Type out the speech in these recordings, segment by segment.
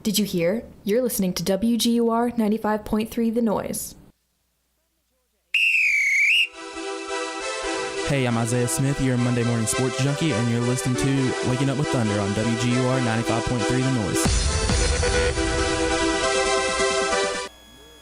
Did you hear? You're listening to WGUR 95.3 The Noise. Hey, I'm Isaiah Smith, your Monday morning sports junkie, and you're listening to Waking Up with Thunder on WGUR 95.3 The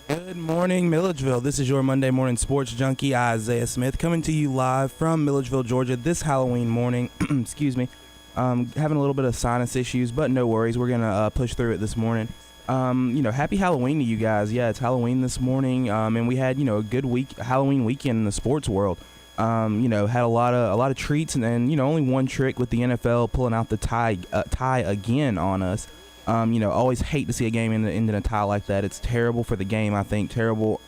Noise. Good morning, Milledgeville. This is your Monday morning sports junkie, Isaiah Smith, coming to you live from Milledgeville, Georgia this Halloween morning. Excuse me. Having a little bit of sinus issues, but no worries. We're going to push through it this morning. Happy Halloween to you guys. Yeah, it's Halloween this morning, and we had, a good Halloween weekend in the sports world. Had a lot of treats, and then, only one trick with the NFL pulling out the tie again on us. Always hate to see a game end in a tie like that. It's terrible for the game, I think, terrible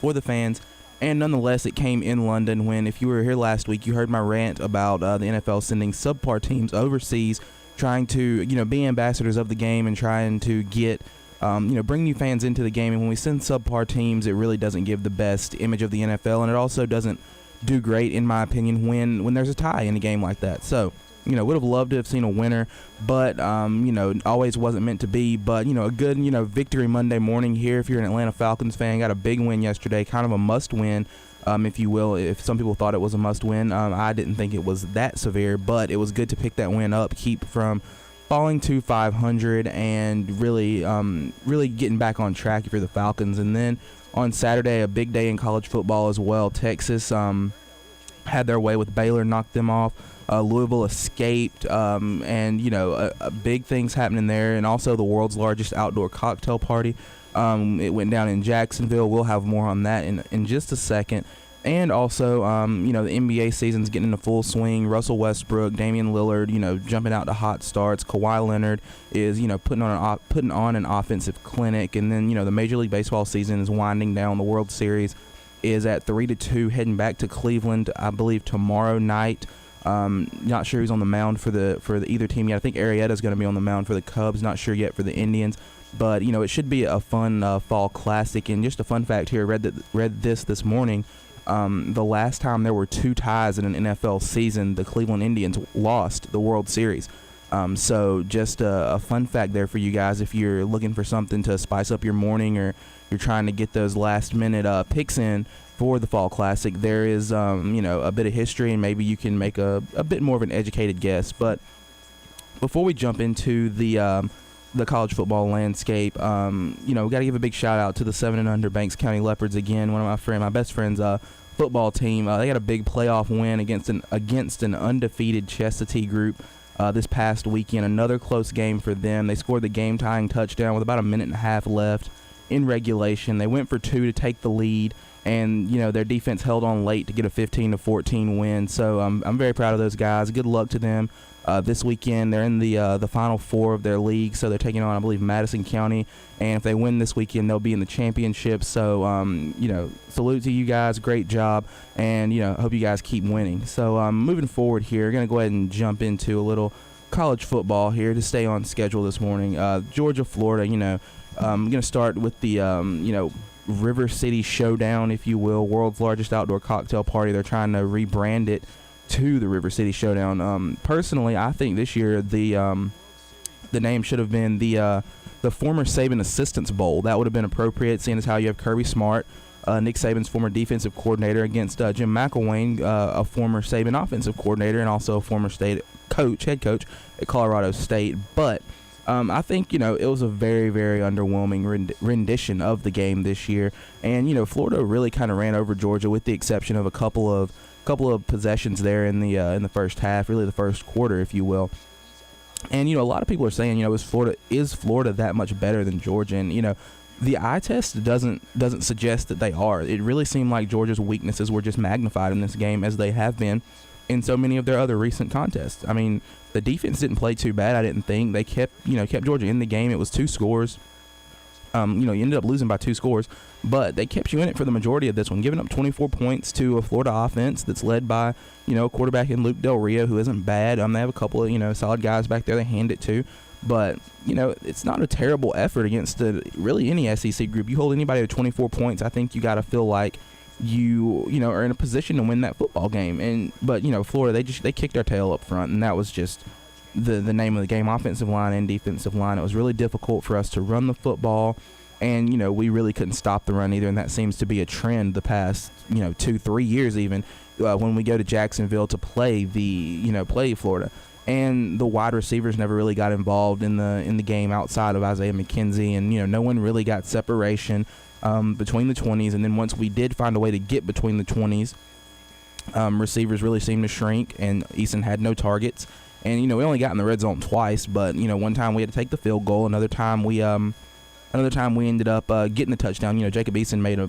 for the fans. And nonetheless, it came in London when, if you were here last week, you heard my rant about the NFL sending subpar teams overseas, trying to, be ambassadors of the game and trying to get, bring new fans into the game. And when we send subpar teams, it really doesn't give the best image of the NFL, and it also doesn't do great, in my opinion, when there's a tie in a game like that. So, would have loved to have seen a winner, but, always wasn't meant to be. But, a good, victory Monday morning here. If you're an Atlanta Falcons fan, got a big win yesterday, kind of a must win, if you will. If some people thought it was a must win, I didn't think it was that severe, but it was good to pick that win up, keep from falling to 500 and really getting back on track if you're the Falcons. And then on Saturday, a big day in college football as well. Texas had their way with Baylor, knocked them off. Louisville escaped, big things happening there. And also the world's largest outdoor cocktail party. It went down in Jacksonville. We'll have more on that in just a second. And also, the NBA season's getting into full swing. Russell Westbrook, Damian Lillard, jumping out to hot starts. Kawhi Leonard is, putting on an offensive clinic. And then, the Major League Baseball season is winding down. The World Series is at 3-2, heading back to Cleveland, I believe, tomorrow night. Not sure who's on the mound for either team yet. I think Arrieta's going to be on the mound for the Cubs. Not sure yet for the Indians. But, it should be a fun fall classic. And just a fun fact here, read this morning. The last time there were two ties in an NFL season, the Cleveland Indians lost the World Series. So just a fun fact there for you guys if you're looking for something to spice up your morning, or you're trying to get those last-minute picks in for the Fall Classic. There is, a bit of history, and maybe you can make a bit more of an educated guess. But before we jump into the college football landscape, we got to give a big shout-out to the 7-and-under Banks County Leopards again, one of my best friends' football team. They got a big playoff win against an undefeated Chestatee group this past weekend. Another close game for them. They scored the game-tying touchdown with about a minute and a half left in regulation. They went for two to take the lead, and their defense held on late to get a 15-14 win. So I'm very proud of those guys. Good luck to them this weekend. They're in the Final Four of their league, so they're taking on, I believe, Madison County. And if they win this weekend, they'll be in the championship. So salute to you guys. Great job, and hope you guys keep winning. So moving forward here, we're gonna go ahead and jump into a little college football here to stay on schedule this morning. Georgia, Florida. I'm going to start with the, River City Showdown, if you will, world's largest outdoor cocktail party. They're trying to rebrand it to the River City Showdown. Personally, I think this year the name should have been the former Saban Assistance Bowl. That would have been appropriate, seeing as how you have Kirby Smart, Nick Saban's former defensive coordinator, against Jim McElwain, a former Saban offensive coordinator, and also a former head coach at Colorado State. But I think, it was a very, very underwhelming rendition of the game this year. And, Florida really kind of ran over Georgia, with the exception of a couple of possessions there in the first half, really the first quarter, if you will. And, a lot of people are saying, is Florida that much better than Georgia? And, the eye test doesn't suggest that they are. It really seemed like Georgia's weaknesses were just magnified in this game, as they have been in so many of their other recent contests. I mean, the defense didn't play too bad, I didn't think. They kept Georgia in the game. It was 2 scores. You ended up losing by 2 scores, but they kept you in it for the majority of this one, giving up 24 points to a Florida offense that's led by, a quarterback in Luke Del Rio, who isn't bad. They have a couple of, solid guys back there they hand it to. But, it's not a terrible effort against really any SEC group. You hold anybody to 24 points, I think you got to feel like you are in a position to win that football game. But Florida, they kicked our tail up front, and that was just the name of the game, offensive line and defensive line. It was really difficult for us to run the football, and we really couldn't stop the run either. And that seems to be a trend the past 2-3 years even when we go to Jacksonville to play play Florida. And the wide receivers never really got involved in the game outside of Isaiah McKenzie, and no one really got separation between the 20s. And then once we did find a way to get between the 20s, receivers really seemed to shrink, and Eason had no targets. And we only got in the red zone twice, but one time we had to take the field goal. Another time we ended up getting the touchdown. Jacob Eason made a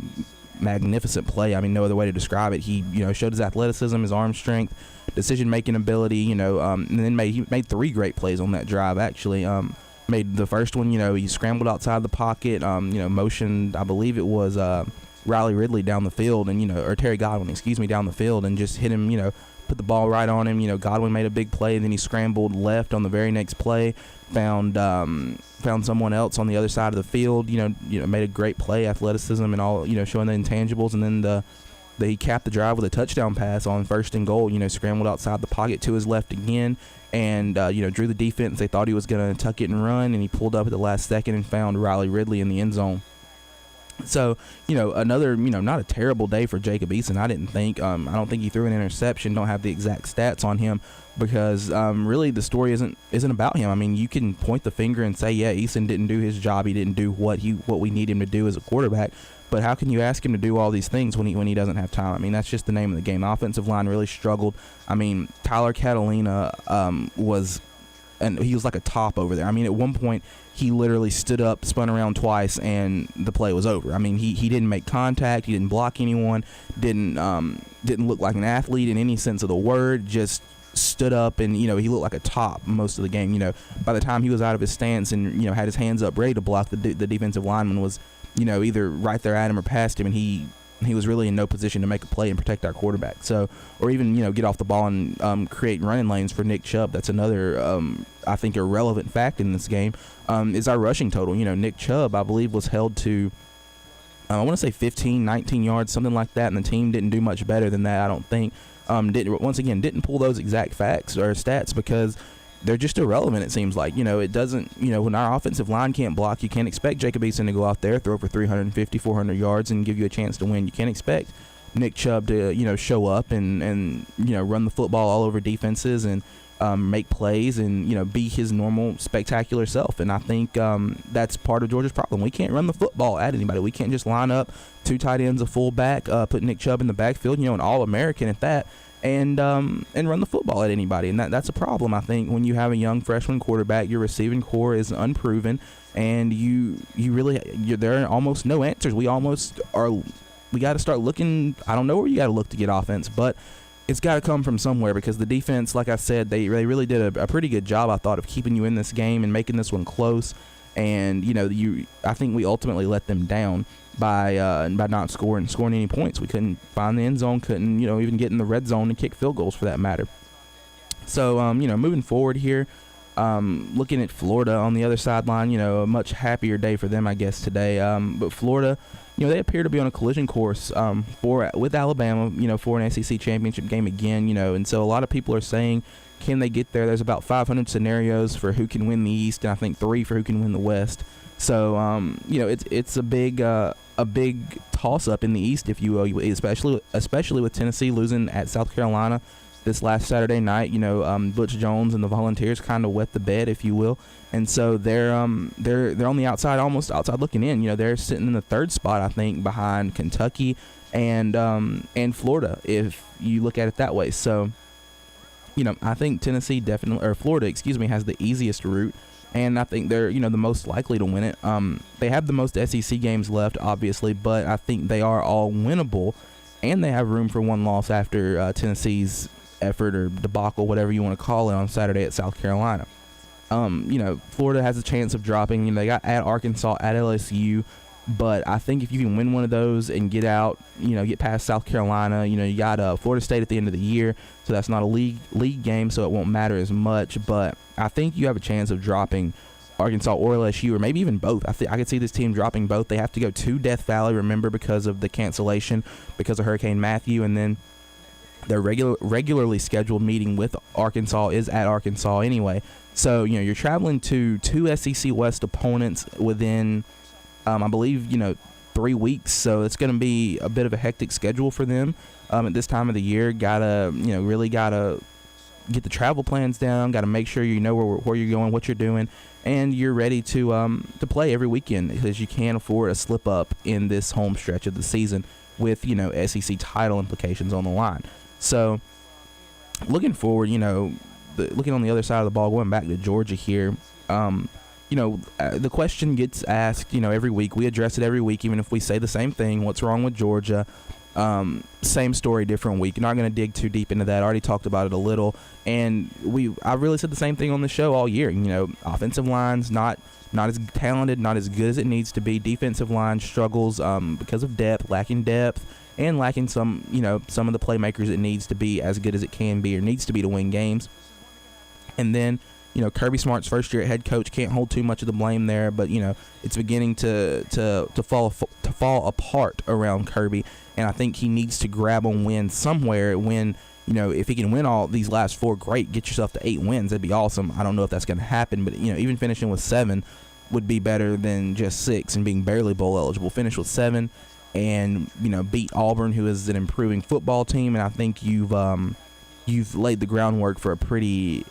magnificent play. I mean, no other way to describe it. He showed his athleticism, his arm strength, decision-making ability, and then he made 3 great plays on that drive, actually. Made the first one, he scrambled outside the pocket, motioned, I believe it was Riley Ridley down the field, and, or Terry Godwin, down the field, and just hit him, put the ball right on him. Godwin made a big play, and then he scrambled left on the very next play, found someone else on the other side of the field, made a great play, athleticism and all, showing the intangibles, and then he capped the drive with a touchdown pass on 1st and goal, scrambled outside the pocket to his left again, and, drew the defense. They thought he was going to tuck it and run, and he pulled up at the last second and found Riley Ridley in the end zone. So, another, not a terrible day for Jacob Eason, I didn't think. I don't think he threw an interception. Don't have the exact stats on him because really the story isn't about him. I mean, you can point the finger and say, yeah, Eason didn't do his job. He didn't do what we need him to do as a quarterback. But how can you ask him to do all these things when he doesn't have time? I mean, that's just the name of the game. The offensive line really struggled. I mean, Tyler Catalina he was like a top over there. I mean, at one point, he literally stood up, spun around twice, and the play was over. I mean, he didn't make contact. He didn't block anyone. Didn't look like an athlete in any sense of the word. Just stood up, and he looked like a top most of the game. By the time he was out of his stance and had his hands up ready to block, the defensive lineman was either right there at him or past him, and he was really in no position to make a play and protect our quarterback. So, or even get off the ball and create running lanes for Nick Chubb. That's another I think irrelevant fact in this game is our rushing total. Nick Chubb, I believe, was held to I want to say 15, 19 yards, something like that, and the team didn't do much better than that, I don't think. Didn't pull those exact facts or stats because they're just irrelevant, it seems like. It doesn't, when our offensive line can't block, you can't expect Jacob Eason to go out there, throw for 350, 400 yards and give you a chance to win. You can't expect Nick Chubb to, show up and run the football all over defenses and make plays and, be his normal spectacular self. And I think that's part of Georgia's problem. We can't run the football at anybody. We can't just line up 2 tight ends, a fullback, put Nick Chubb in the backfield, an All-American at that, and run the football at anybody. And that's a problem, I think, when you have a young freshman quarterback. Your receiving core is unproven, and there are almost no answers. We got to start looking. I don't know where you got to look to get offense, but it's got to come from somewhere, because the defense, like I said, they really did a pretty good job, I thought, of keeping you in this game and making this one close. And I think we ultimately let them down by not scoring any points. We couldn't find the end zone, couldn't even get in the red zone and kick field goals for that matter. So moving forward here, looking at Florida on the other sideline, a much happier day for them, I guess, today. But Florida, they appear to be on a collision course with Alabama, for an SEC championship game again, and so a lot of people are saying, can they get there? There's about 500 scenarios for who can win the East, and I think 3 for who can win the West. So, it's a big toss-up in the East, if you will, especially with Tennessee losing at South Carolina this last Saturday night. Butch Jones and the Volunteers kind of wet the bed, if you will, and so they're on the outside, almost outside looking in. They're sitting in the 3rd spot, I think, behind Kentucky and Florida, if you look at it that way. So, I think Florida, has the easiest route, and I think they're, the most likely to win it. They have the most SEC games left, obviously, but I think they are all winnable, and they have room for one loss after Tennessee's effort or debacle, whatever you want to call it, on Saturday at South Carolina. Florida has a chance of dropping. They got at Arkansas, at LSU, but I think if you can win one of those and get out, get past South Carolina, you got Florida State at the end of the year, so that's not a league game, so it won't matter as much. But I think you have a chance of dropping Arkansas or LSU, or maybe even both. I could see this team dropping both. They have to go to Death Valley, remember, because of the cancellation because of Hurricane Matthew, and then Their regularly scheduled meeting with Arkansas is at Arkansas anyway. So, you're traveling to two SEC West opponents within, I believe, 3 weeks. So it's going to be a bit of a hectic schedule for them at this time of the year. Really gotta get the travel plans down. Got to make sure you know where you're going, what you're doing, and you're ready to play every weekend, because you can't afford a slip up in this home stretch of the season with SEC title implications on the line. So looking forward, looking on the other side of the ball, going back to Georgia here. The question gets asked, every week. We address it every week, even if we say the same thing. What's wrong with Georgia? Same story, different week. Not going to dig too deep into that. I already talked about it a little, and I really said the same thing on the show all year. Offensive line's not as talented, not as good as it needs to be. Defensive line struggles because of lacking depth, and lacking some of the playmakers it needs to be as good as it can be or needs to be to win games. And then Kirby Smart's first year at head coach, can't hold too much of the blame there, but it's beginning to fall apart around Kirby, and I think he needs to grab a win somewhere. If he can win all these last 4, great, get yourself to 8 wins, that'd be awesome. I don't know if that's going to happen, but even finishing with 7 would be better than just 6 and being barely bowl eligible. Finish with 7 and beat Auburn, who is an improving football team, and I think you've laid the groundwork for a pretty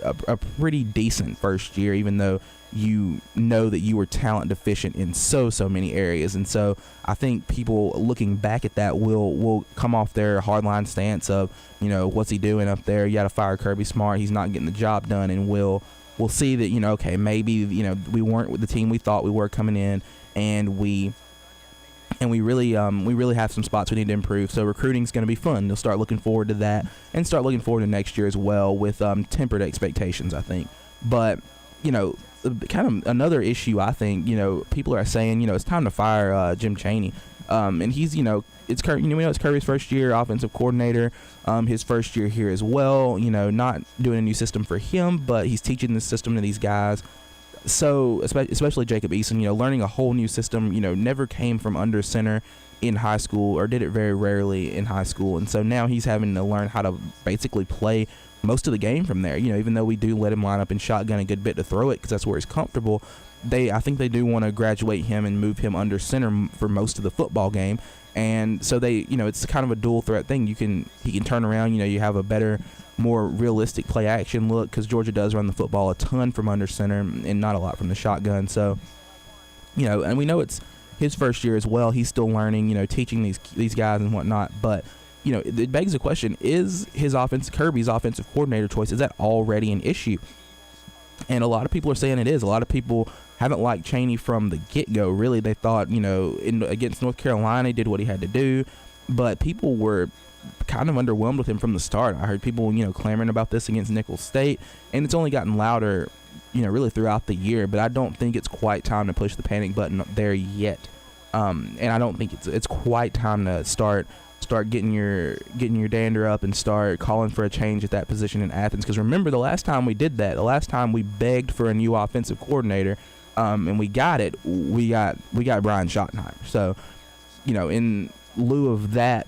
decent first year, even though that you were talent deficient in so many areas. And so I think people looking back at that will come off their hardline stance of what's he doing up there, you got to fire Kirby Smart, he's not getting the job done, and we'll see that okay, maybe we weren't with the team we thought we were coming in, and we really have some spots we need to improve. So recruiting's going to be fun. They'll start looking forward to that, and start looking forward to next year as well with tempered expectations, I think. But kind of another issue, I think, people are saying it's time to fire Jim Chaney, and he's it's Kirby's first year offensive coordinator, his first year here as well. Not doing a new system for him, but he's teaching this system to these guys. So especially Jacob Eason, learning a whole new system, never came from under center in high school, or did it very rarely in high school, and so now he's having to learn how to basically play most of the game from there. Even though we do let him line up in shotgun a good bit to throw it, because that's where he's comfortable, I think they do want to graduate him and move him under center for most of the football game. And so it's kind of a dual threat thing. He can turn around, you have a better, more realistic play action look, because Georgia does run the football a ton from under center and not a lot from the shotgun. So and we know it's his first year as well. He's still learning, teaching these guys and whatnot. But it begs the question: is Kirby's offensive coordinator choice, is that already an issue? And a lot of people are saying it is. A lot of people haven't liked Chaney from the get-go. Really, they thought against North Carolina, he did what he had to do, but people were kind of underwhelmed with him from the start. I heard people clamoring about this against Nicholls State, and it's only gotten louder really throughout the year. But I don't think it's quite time to push the panic button there yet, and I don't think it's quite time to start getting your dander up and start calling for a change at that position in Athens. Because remember, the last time we did that, the last time we begged for a new offensive coordinator, and we got it, we got Brian Schottenheimer. So in lieu of that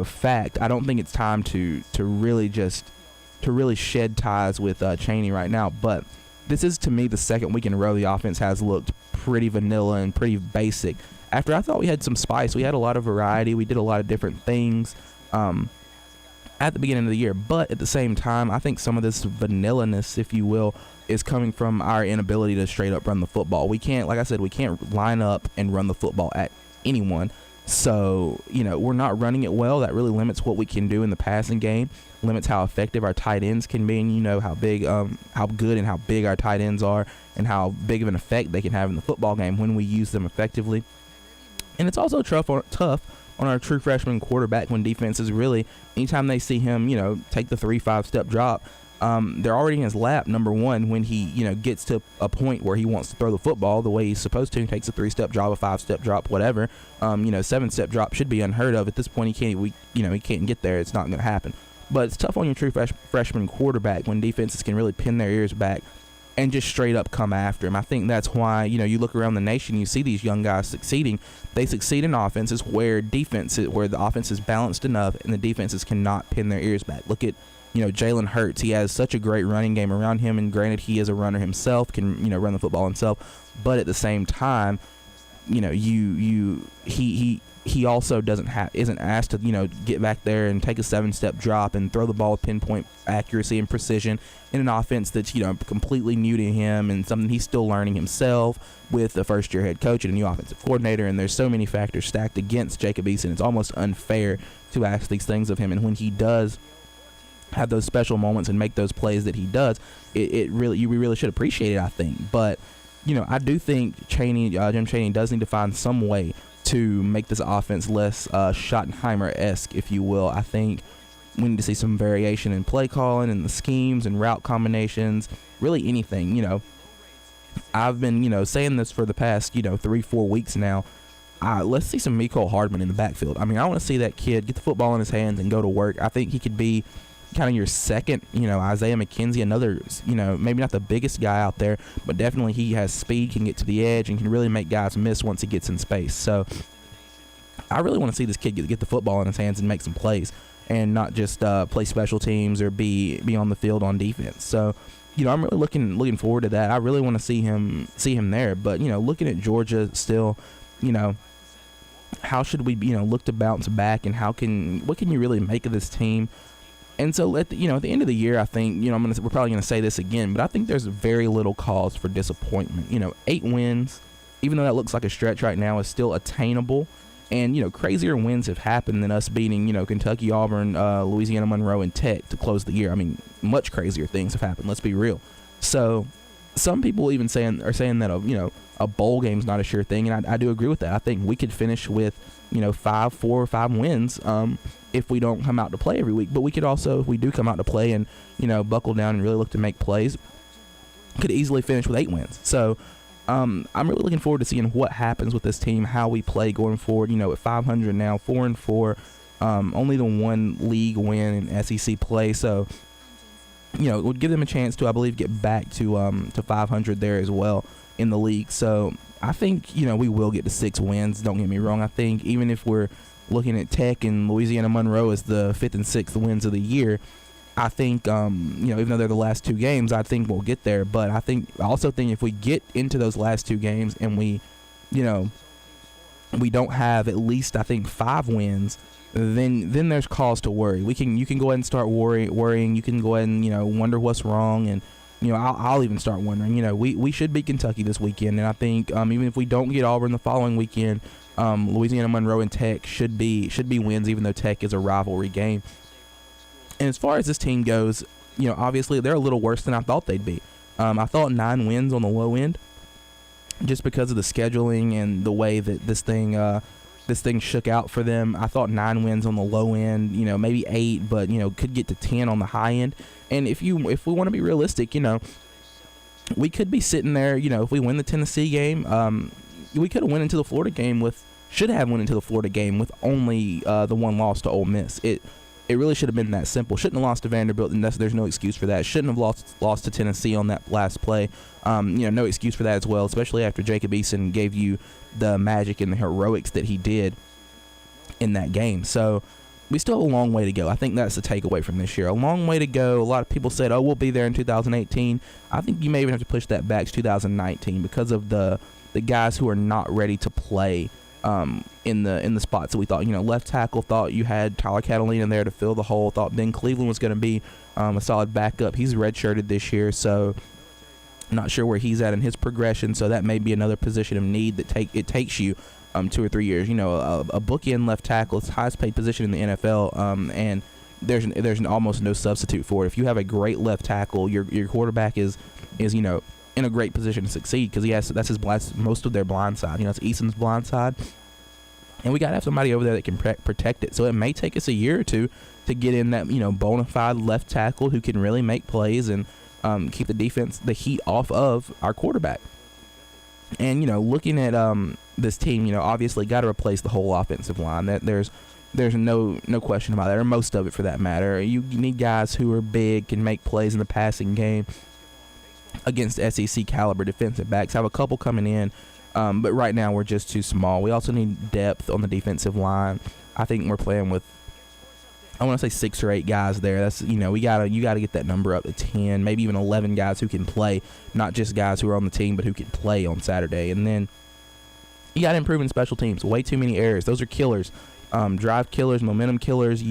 fact, I don't think it's time to really shed ties with Chaney right now. But this is, to me, the second week in a row the offense has looked pretty vanilla and pretty basic. After I thought we had some spice, we had a lot of variety, we did a lot of different things at the beginning of the year. But at the same time, I think some of this vanilla-ness, if you will, is coming from our inability to straight up run the football. We can't, like I said, we can't line up and run the football at anyone. So, we're not running it well. That really limits what we can do in the passing game, limits how effective our tight ends can be, and how big, how good and how big our tight ends are, and how big of an effect they can have in the football game when we use them effectively. And it's also tough on our true freshman quarterback when defenses really, anytime they see him, take the 3-5 step drop, they're already in his lap, number one, when he, gets to a point where he wants to throw the football the way he's supposed to. He takes a 3-step drop, a 5-step drop, whatever. 7-step drop should be unheard of. At this point, he can't get there. It's not going to happen. But it's tough on your true freshman quarterback when defenses can really pin their ears back and just straight up come after him. I think that's why, you look around the nation, you see these young guys succeeding. They succeed in offenses where the offense is balanced enough and the defenses cannot pin their ears back. Look at, Jalen Hurts. He has such a great running game around him, and granted, he is a runner himself, can, run the football himself. But at the same time, he also isn't asked to, get back there and take a 7-step drop and throw the ball with pinpoint accuracy and precision in an offense that's, completely new to him and something he's still learning himself with a first-year head coach and a new offensive coordinator. And there's so many factors stacked against Jacob Eason. It's almost unfair to ask these things of him. And when he does have those special moments and make those plays that he does, we really should appreciate it, I think. But, I do think Jim Chaney does need to find some way to make this offense less Schottenheimer-esque, if you will. I think we need to see some variation in play calling and the schemes and route combinations, really anything. I've been, saying this for the past, 3-4 weeks now. Let's see some Mecole Hardman in the backfield. I mean, I want to see that kid get the football in his hands and go to work. I think he could be kind of your second, Isaiah McKenzie, another, maybe not the biggest guy out there, but definitely he has speed, can get to the edge, and can really make guys miss once he gets in space. So I really want to see this kid get the football in his hands and make some plays and not just play special teams or be on the field on defense. So, I'm really looking forward to that. I really want to see him there. But, looking at Georgia still, how should we, look to bounce back, and what can you really make of this team? And so at the end of the year, I think, we're probably going to say this again, but I think there's very little cause for disappointment. 8 wins, even though that looks like a stretch right now, is still attainable. And, crazier wins have happened than us beating, Kentucky, Auburn, Louisiana Monroe, and Tech to close the year. I mean, much crazier things have happened. Let's be real. So some people even are saying that, a bowl game's not a sure thing. And I do agree with that. I think we could finish with, 4 or 5 wins, if we don't come out to play every week. But we could also, if we do come out to play and, buckle down and really look to make plays, could easily finish with 8 wins. So I'm really looking forward to seeing what happens with this team, how we play going forward. At 500 now, 4-4, only the 1 league win in SEC play. So, it would give them a chance to, I believe, get back to 500 there as well in the league. So I think, we will get to 6 wins. Don't get me wrong. I think even if we're looking at Tech and Louisiana Monroe as the 5th and 6th wins of the year, I think, even though they're the last 2 games, I think we'll get there. But I also think if we get into those last 2 games and we don't have at least, I think, 5 wins, then there's cause to worry. You can go ahead and start worrying. You can go ahead and, wonder what's wrong. And, I'll even start wondering, we should beat Kentucky this weekend. And I think even if we don't get Auburn the following weekend, Louisiana Monroe and Tech should be wins, even though Tech is a rivalry game. And as far as this team goes, obviously they're a little worse than I thought they'd be. I thought 9 wins on the low end, just because of the scheduling and the way that this thing shook out for them. I thought 9 wins on the low end, maybe 8, but could get to 10 on the high end. And if we want to be realistic, we could be sitting there, if we win the Tennessee game, we could have should have went into the Florida game with only the 1 loss to Ole Miss. It really should have been that simple. Shouldn't have lost to Vanderbilt, and there's no excuse for that. Shouldn't have lost to Tennessee on that last play. No excuse for that as well, especially after Jacob Eason gave you the magic and the heroics that he did in that game. So we still have a long way to go. I think that's the takeaway from this year. A long way to go. A lot of people said, we'll be there in 2018. I think you may even have to push that back to 2019 because of the guys who are not ready to play in the spots that we thought. Left tackle, thought you had Tyler Catalina there to fill the hole. Thought Ben Cleveland was going to be a solid backup. He's redshirted this year, so not sure where he's at in his progression. So that may be another position of need that takes you 2 or 3 years. A bookend left tackle, it's the highest paid position in the NFL, and there's almost no substitute for it. If you have a great left tackle, your quarterback is in a great position to succeed because that's most of their blind side. It's Eason's blind side, and we got to have somebody over there that can protect it. So it may take us a year or 2 to get in that bona fide left tackle who can really make plays and keep the heat off of our quarterback. And looking at this team, obviously got to replace the whole offensive line. That there's no question about that, or most of it for that matter. You need guys who are big, can make plays in the passing game. against SEC caliber defensive backs. Have a couple coming in, but right now we're just too small. We also need depth on the defensive line. I think we're playing with, I want to say 6 or 8 guys there. That's, you gotta get that number up to 10, maybe even 11 guys who can play, not just guys who are on the team, but who can play on Saturday. And then you got to improve in special teams. Way too many errors. Those are killers, drive killers, momentum killers.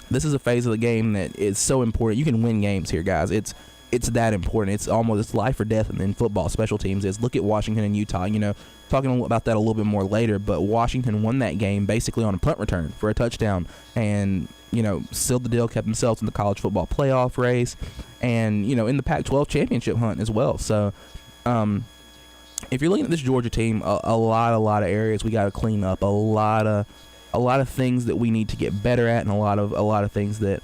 This is a phase of the game that is so important. You can win games here, guys. It's that important. It's life or death in football. Special teams is. Look at Washington and Utah. Talking about that a little bit more later, but Washington won that game basically on a punt return for a touchdown, and sealed the deal, kept themselves in the college football playoff race, and in the Pac-12 championship hunt as well. So if you're looking at this Georgia team, a lot of areas we got to clean up, a lot of things that we need to get better at, and a lot of things that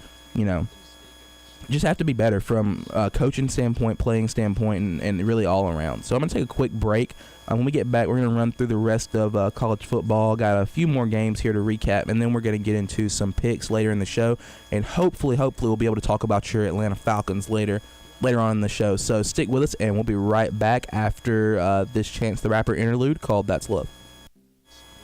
just have to be better from a coaching standpoint, playing standpoint, and really all around. So I'm going to take a quick break. When we get back, we're going to run through the rest of college football. Got a few more games here to recap, and then we're going to get into some picks later in the show. And hopefully we'll be able to talk about your Atlanta Falcons later on in the show. So stick with us, and we'll be right back after this Chance the Rapper interlude called That's Love.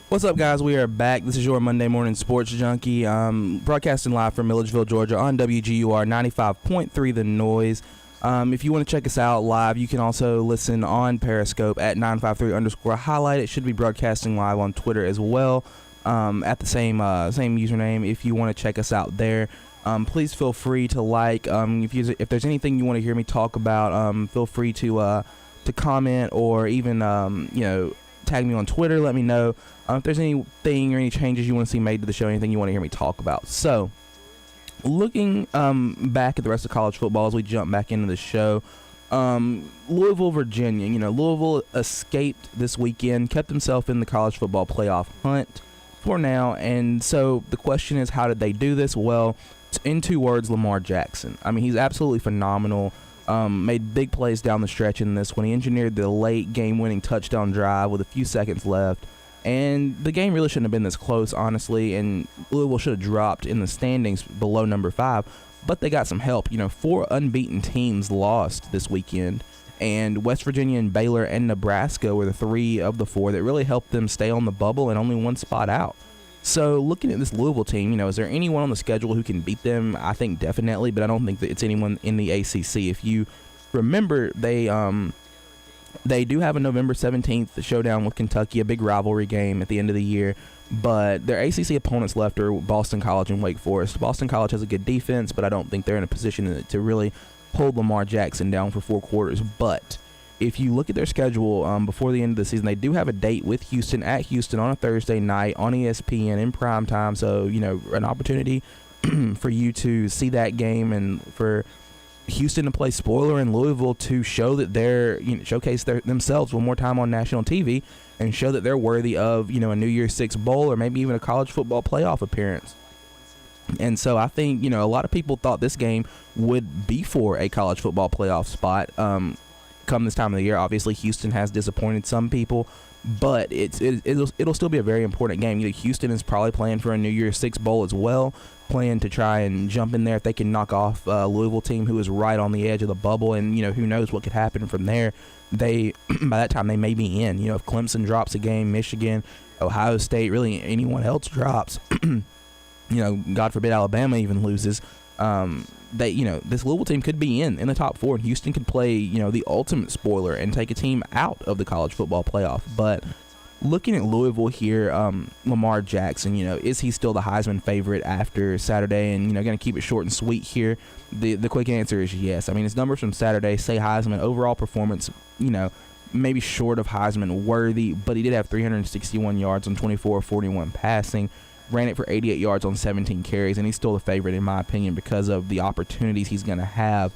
What's up, guys? We are back. This is your Monday morning sports junkie, broadcasting live from Milledgeville, Georgia on WGUR 95.3 The Noise. If you want to check us out live, you can also listen on Periscope at 953_highlight. It should be broadcasting live on Twitter as well, at the same username. If you want to check us out there, please feel free to like. If there's anything you want to hear me talk about, feel free to comment, or even tag me on Twitter. Let me know if there's anything or any changes you want to see made to the show, anything you want to hear me talk about. So, looking back at the rest of college football as we jump back into the show, Louisville, Virginia. Louisville escaped this weekend, kept himself in the college football playoff hunt for now, and so the question is, how did they do this? Well, in 2 words, Lamar Jackson. I mean, he's absolutely phenomenal. Made big plays down the stretch in this one. He engineered the late game-winning touchdown drive with a few seconds left. And the game really shouldn't have been this close, honestly, and Louisville should have dropped in the standings below number 5, but they got some help. 4 unbeaten teams lost this weekend, and West Virginia and Baylor and Nebraska were the 3 of the 4 that really helped them stay on the bubble and only 1 spot out. So looking at this Louisville team, is there anyone on the schedule who can beat them? I think definitely, but I don't think that it's anyone in the ACC. If you remember, they do have a November 17th showdown with Kentucky, a big rivalry game at the end of the year, but their ACC opponents left are Boston College and Wake Forest. Boston College has a good defense, but I don't think they're in a position to really pull Lamar Jackson down for 4 quarters. But if you look at their schedule before the end of the season, they do have a date with Houston at Houston on a Thursday night on ESPN in prime time. So, an opportunity for you to see that game, and for Houston to play spoiler in Louisville to show that they're, showcase themselves one more time on national TV and show that they're worthy of, a New Year's Six bowl or maybe even a college football playoff appearance. And so I think, a lot of people thought this game would be for a college football playoff spot come this time of the year. Obviously, Houston has disappointed some people, but it'll still be a very important game. Houston is probably playing for a New Year's Six bowl as well, playing to try and jump in there if they can knock off a Louisville team who is right on the edge of the bubble, and who knows what could happen from there. They by that time they may be in. If Clemson drops a game, Michigan, Ohio State, really anyone else drops, God forbid Alabama even loses, this Louisville team could be in the top 4, and Houston could play the ultimate spoiler and take a team out of the college football playoff. But looking at Louisville here, Lamar Jackson, is he still the Heisman favorite after Saturday? And going to keep it short and sweet here. The quick answer is yes. I mean, his numbers from Saturday say Heisman. Overall performance, maybe short of Heisman worthy, but he did have 361 yards on 24-41 passing. Ran it for 88 yards on 17 carries, and he's still the favorite in my opinion because of the opportunities he's going to have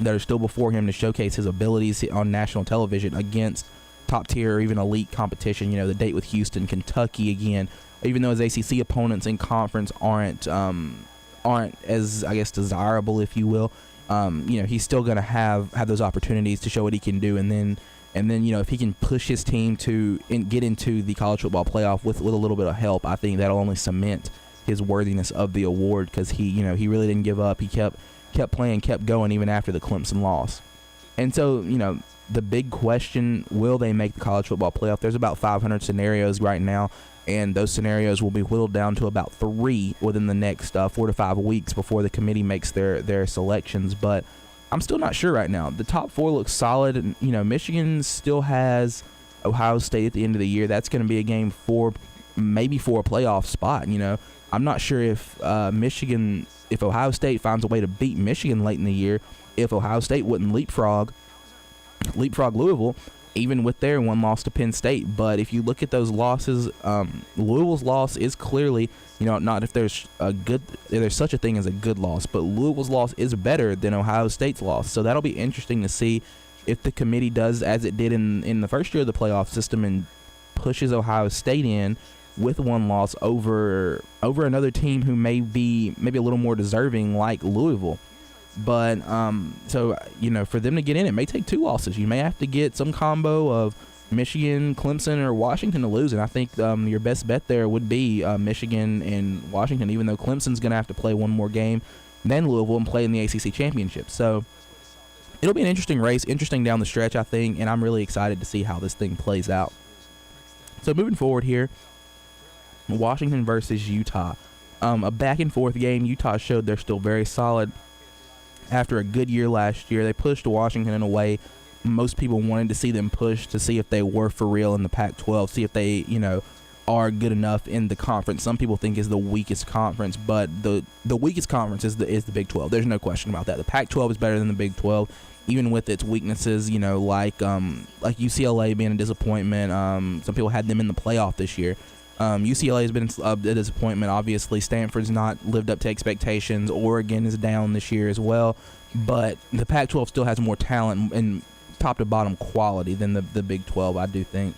that are still before him to showcase his abilities on national television against top tier or even elite competition. The date with Houston, Kentucky again, even though his ACC opponents in conference aren't as, I guess, desirable, if you will. He's still going to have those opportunities to show what he can do, and then if he can push his team to get into the college football playoff with a little bit of help, I think that'll only cement his worthiness of the award, because he really didn't give up. He kept kept playing, kept going even after the Clemson loss. And so, the big question, will they make the college football playoff? There's about 500 scenarios right now, and those scenarios will be whittled down to about 3 within the next 4 to 5 weeks before the committee makes their selections. But I'm still not sure right now. The top 4 looks solid, and Michigan still has Ohio State at the end of the year. That's going to be a game maybe for a playoff spot. I'm not sure if if Ohio State finds a way to beat Michigan late in the year, if Ohio State wouldn't leapfrog Louisville, even with their 1 loss to Penn State. But if you look at those losses, Louisville's loss is clearly, not if there's such a thing as a good loss, but Louisville's loss is better than Ohio State's loss. So that'll be interesting to see if the committee does as it did in the first year of the playoff system and pushes Ohio State in with 1 loss over another team who may be maybe a little more deserving, like Louisville. But for them to get in, it may take 2 losses. You may have to get some combo of Michigan, Clemson, or Washington to lose, and I think your best bet there would be Michigan and Washington, even though Clemson's going to have to play 1 more game than Louisville and play in the ACC championship. So it'll be an interesting race, interesting down the stretch, I think, and I'm really excited to see how this thing plays out. So moving forward here, Washington versus Utah. A back-and-forth game. Utah showed they're still very solid. After a good year last year, they pushed Washington in a way most people wanted to see them push, to see if they were for real in the Pac-12, see if they, are good enough in the conference. Some people think is the weakest conference, but the weakest conference is the Big 12. There's no question about that. The Pac-12 is better than the Big 12, even with its weaknesses, like UCLA being a disappointment. Some people had them in the playoff this year. UCLA has been a disappointment. Obviously, Stanford's not lived up to expectations. Oregon is down this year as well. But the Pac-12 still has more talent and top to bottom quality than the Big 12, I do think.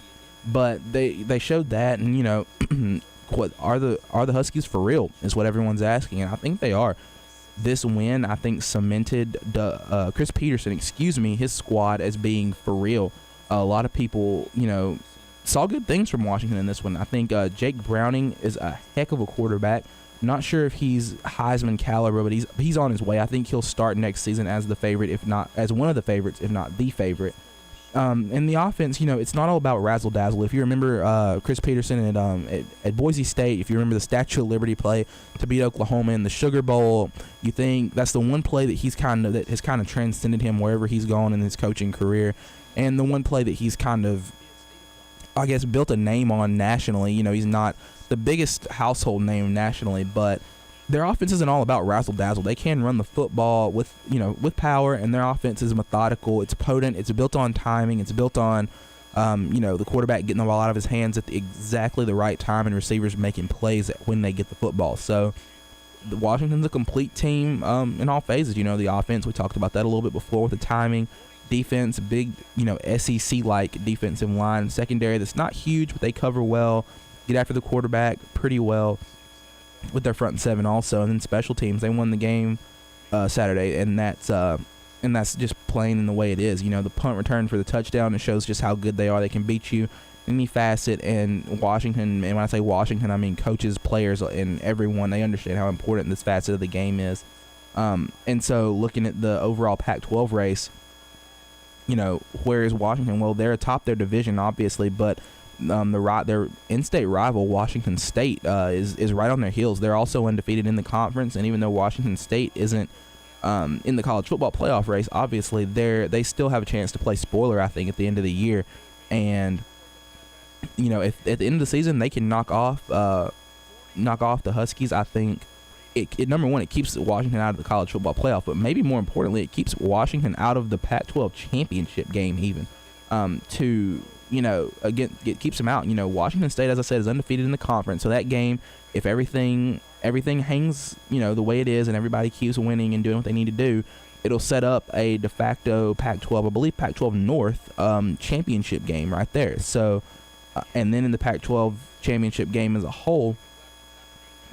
But they showed that, and what are the Huskies for real is what everyone's asking, and I think they are. This win, I think, cemented Chris Peterson, his squad as being for real. A lot of people, saw good things from Washington in this one. I think Jake Browning is a heck of a quarterback. Not sure if he's Heisman caliber, but he's on his way. I think he'll start next season as the favorite, if not as one of the favorites, if not the favorite. And the offense, it's not all about razzle dazzle. If you remember Chris Peterson at Boise State, if you remember the Statue of Liberty play to beat Oklahoma in the Sugar Bowl, you think that's the one play that that has kind of transcended him wherever he's gone in his coaching career, and the one play that he's kind of, I guess, built a name on nationally. He's not the biggest household name nationally, but their offense isn't all about razzle dazzle. They can run the football with power, and their offense is methodical. It's potent. It's built on timing. It's built on the quarterback getting the ball out of his hands at exactly the right time, and receivers making plays when they get the football. So Washington's a complete team in all phases. The offense, we talked about that a little bit before with the timing. Defense, big, SEC-like defensive line. Secondary that's not huge, but they cover well, get after the quarterback pretty well with their front 7 also. And then special teams, they won the game Saturday, and that's just plain in the way it is. The punt return for the touchdown, it shows just how good they are. They can beat you in any facet, and Washington, and when I say Washington, I mean coaches, players, and everyone, they understand how important this facet of the game is. And so looking at the overall Pac-12 race, where is Washington? Well, they're atop their division, obviously, but their in-state rival, Washington State, is right on their heels. They're also undefeated in the conference, and even though Washington State isn't in the college football playoff race, obviously they still have a chance to play spoiler, I think, at the end of the year. And if at the end of the season they can knock off the Huskies, I think it number one, it keeps Washington out of the college football playoff, but maybe more importantly, it keeps Washington out of the Pac-12 championship game even. Again, it keeps them out. Washington State, as I said, is undefeated in the conference, so that game, if everything hangs, the way it is, and everybody keeps winning and doing what they need to do, it'll set up a de facto Pac-12, I believe Pac-12 North championship game right there. So, and then in the Pac-12 championship game as a whole,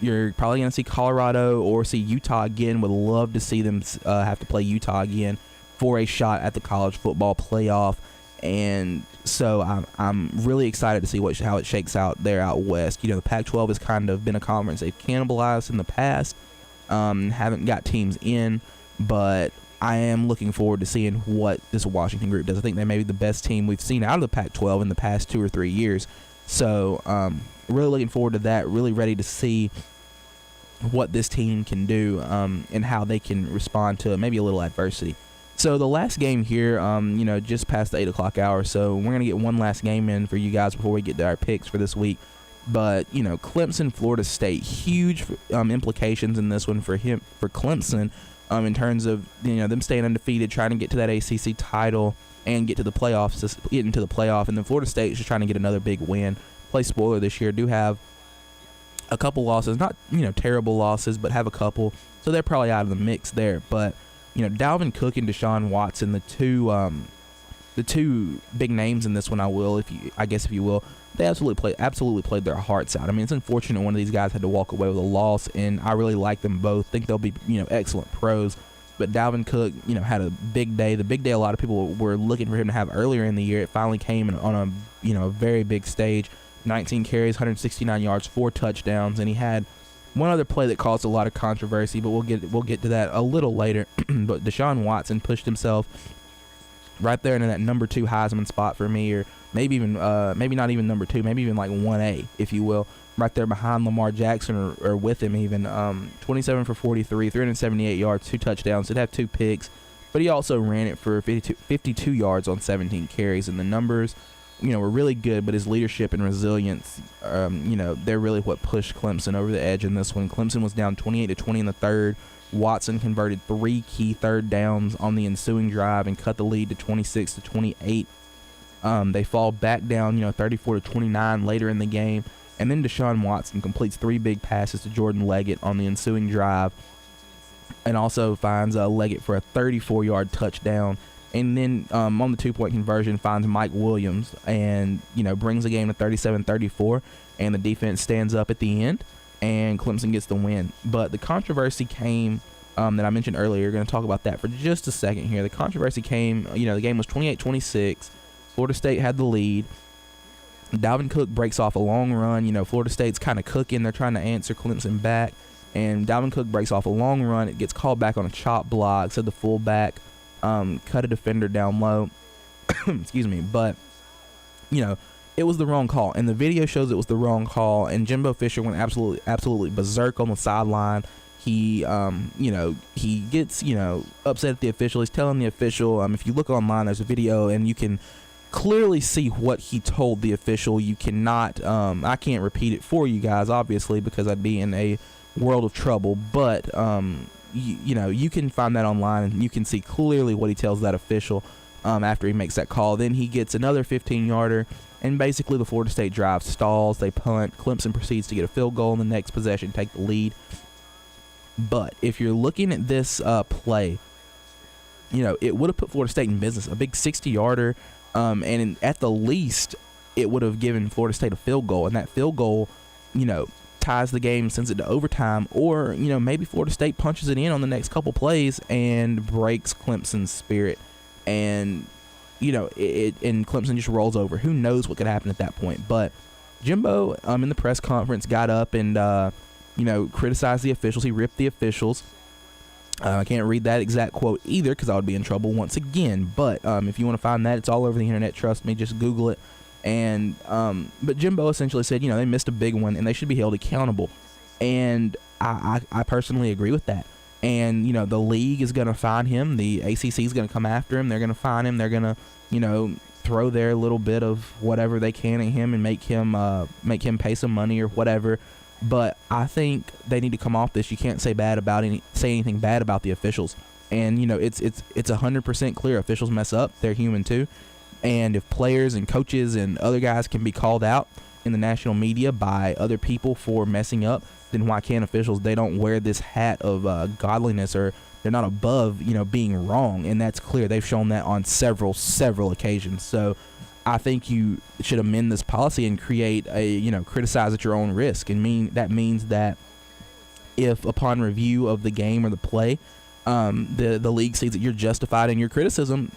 you're probably going to see Colorado or see Utah again. Would love to see them have to play Utah again for a shot at the college football playoff. And so I'm really excited to see how it shakes out there out west. The Pac-12 has kind of been a conference they've cannibalized in the past. Haven't got teams in. but I am looking forward to seeing what this Washington group does. I think they may be the best team we've seen out of the Pac-12 in the past 2 or 3 years. So really looking forward to that, really ready to see what this team can do and how they can respond to maybe a little adversity. So the last game here, just past the 8 o'clock hour, so we're going to get one last game in for you guys before we get to our picks for this week. But, Clemson, Florida State, huge implications in this one for Clemson in terms of, them staying undefeated, trying to get to that ACC title and get to the playoffs, get into the playoff. And then Florida State is just trying to get another big win. Play spoiler this year, do have a couple losses, not, terrible losses, but have a couple. So they're probably out of the mix there. But, Dalvin Cook and Deshaun Watson, the two big names in this one, if you will, they absolutely played their hearts out. I mean, it's unfortunate one of these guys had to walk away with a loss, and I really like them both. Think they'll be, excellent pros. But Dalvin Cook, had a big day. The big day a lot of people were looking for him to have earlier in the year. It finally came on a very big stage. 19 carries, 169 yards, 4 touchdowns, and he had one other play that caused a lot of controversy, but we'll get to that a little later. But Deshaun Watson pushed himself right there into that number 2 Heisman spot for me, or maybe even maybe not even number 2, maybe even like 1A, if you will, right there behind Lamar Jackson or with him even. 27 for 43, 378 yards, 2 touchdowns. Did have 2 picks, but he also ran it for 52 yards on 17 carries, and the numbers were really good, but his leadership and resilience, they're really what pushed Clemson over the edge in this one. Clemson was down 28-20 in the third. Watson converted 3 key third downs on the ensuing drive and cut the lead to 26-28. They fall back down, 34-29 later in the game, and then Deshaun Watson completes 3 big passes to Jordan Leggett on the ensuing drive, and also finds Leggett for a 34-yard touchdown. And then on the 2-point conversion, finds Mike Williams and, brings the game to 37-34. And the defense stands up at the end, and Clemson gets the win. But the controversy came that I mentioned earlier. We're going to talk about that for just a second here. The controversy came, the game was 28-26. Florida State had the lead. Dalvin Cook breaks off a long run. Florida State's kind of cooking. They're trying to answer Clemson back. And Dalvin Cook breaks off a long run. It gets called back on a chop block. So the fullback cut a defender down low. Excuse me. But, it was the wrong call. And the video shows it was the wrong call. And Jimbo Fisher went absolutely berserk on the sideline. He, he gets, upset at the official. He's telling the official, if you look online, there's a video and you can clearly see what he told the official. You cannot, I can't repeat it for you guys, obviously, because I'd be in a world of trouble. But, you can find that online and you can see clearly what he tells that official after he makes that call. Then he gets another 15-yarder, and basically the Florida State drive stalls. They punt. Clemson proceeds to get a field goal in the next possession, take the lead. But if you're looking at this play, it would have put Florida State in business. A big 60-yarder, at the least, it would have given Florida State a field goal, and that field goal, ties the game, sends it to overtime, or maybe Florida State punches it in on the next couple plays and breaks Clemson's spirit, and and Clemson just rolls over. Who knows what could happen at that point? But Jimbo in the press conference got up and criticized the officials. He ripped the officials. I can't read that exact quote either because I would be in trouble once again, but if you want to find that, it's all over the internet. Trust me, just Google it. And but Jimbo essentially said, they missed a big one and they should be held accountable. And I personally agree with that. And, the league is going to fine him. The ACC is going to come after him. They're going to fine him. They're going to, throw their little bit of whatever they can at him and make him pay some money or whatever. But I think they need to come off this. You can't say anything bad about the officials. And, it's 100% clear officials mess up. They're human too. And if players and coaches and other guys can be called out in the national media by other people for messing up, then why can't officials? They don't wear this hat of godliness, or they're not above, being wrong. And that's clear. They've shown that on several occasions. So I think you should amend this policy and create a, criticize at your own risk. And that means that if upon review of the game or the play, the league sees that you're justified in your criticism,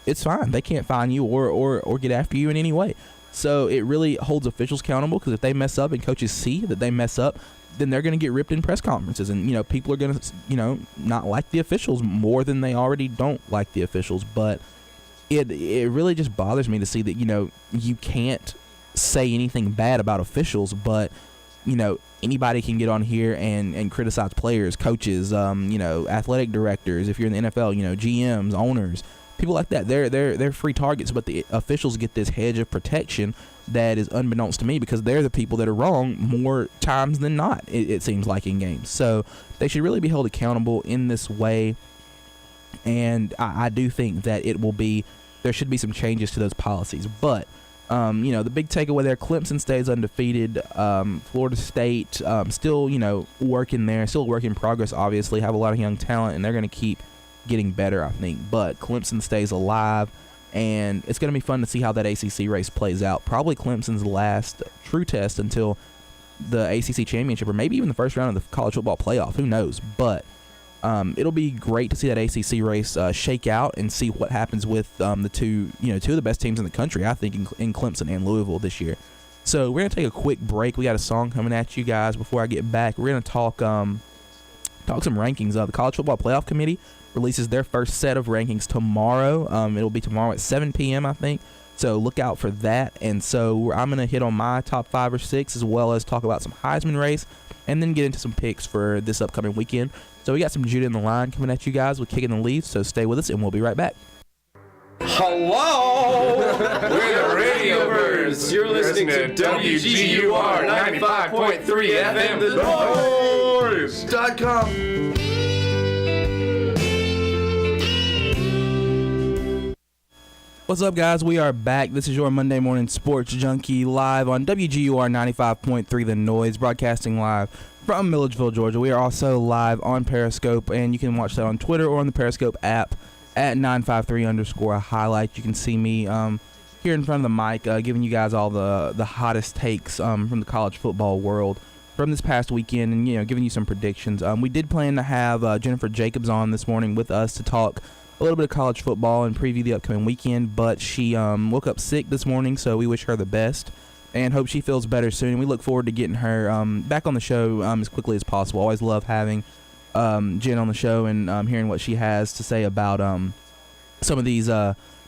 it's fine. They can't fine you or get after you in any way. So it really holds officials accountable, because if they mess up and coaches see that they mess up, then they're going to get ripped in press conferences, and people are going to not like the officials more than they already don't like the officials. But it really just bothers me to see that you can't say anything bad about officials, but anybody can get on here and criticize players, coaches, athletic directors. If you're in the NFL, GMs, owners, people like that. They're free targets, but the officials get this hedge of protection that is unbeknownst to me, because they're the people that are wrong more times than not, it seems like, in games. So they should really be held accountable in this way, and I do think that there should be some changes to those policies. But the big takeaway there, Clemson stays undefeated. Florida State still working there, still a work in progress, obviously, have a lot of young talent, and they're going to keep getting better, I think. But Clemson stays alive, and it's going to be fun to see how that ACC race plays out. Probably Clemson's last true test until the ACC championship, or maybe even the first round of the college football playoff. Who knows? But it'll be great to see that ACC race shake out and see what happens with the two of the best teams in the country, I think, in Clemson and Louisville this year. So we're going to take a quick break. We got a song coming at you guys before I get back. We're going to talk some rankings. The College Football Playoff Committee releases their first set of rankings tomorrow. It'll be tomorrow at 7 p.m., I think. So look out for that. And so I'm going to hit on my top 5 or 6, as well as talk about some Heisman race, and then get into some picks for this upcoming weekend. So we got some Judah in the Line coming at you guys with Kicking the Leaves. So stay with us, and we'll be right back. Hello! We're the Radio Birds. You're listening to WGUR 95.3 FM, The Noise.com. What's up, guys? We are back. This is your Monday Morning Sports Junkie, live on WGUR 95.3 The Noise, broadcasting live from Milledgeville, Georgia. We are also live on Periscope, and you can watch that on Twitter or on the Periscope app at 953_highlight. You can see me here in front of the mic, giving you guys all the hottest takes from the college football world from this past weekend, and giving you some predictions. We did plan to have Jennifer Jacobs on this morning with us to talk a little bit of college football and preview the upcoming weekend, but she woke up sick this morning, so we wish her the best and hope she feels better soon. We look forward to getting her back on the show as quickly as possible. Always love having Jen on the show and hearing what she has to say about some of these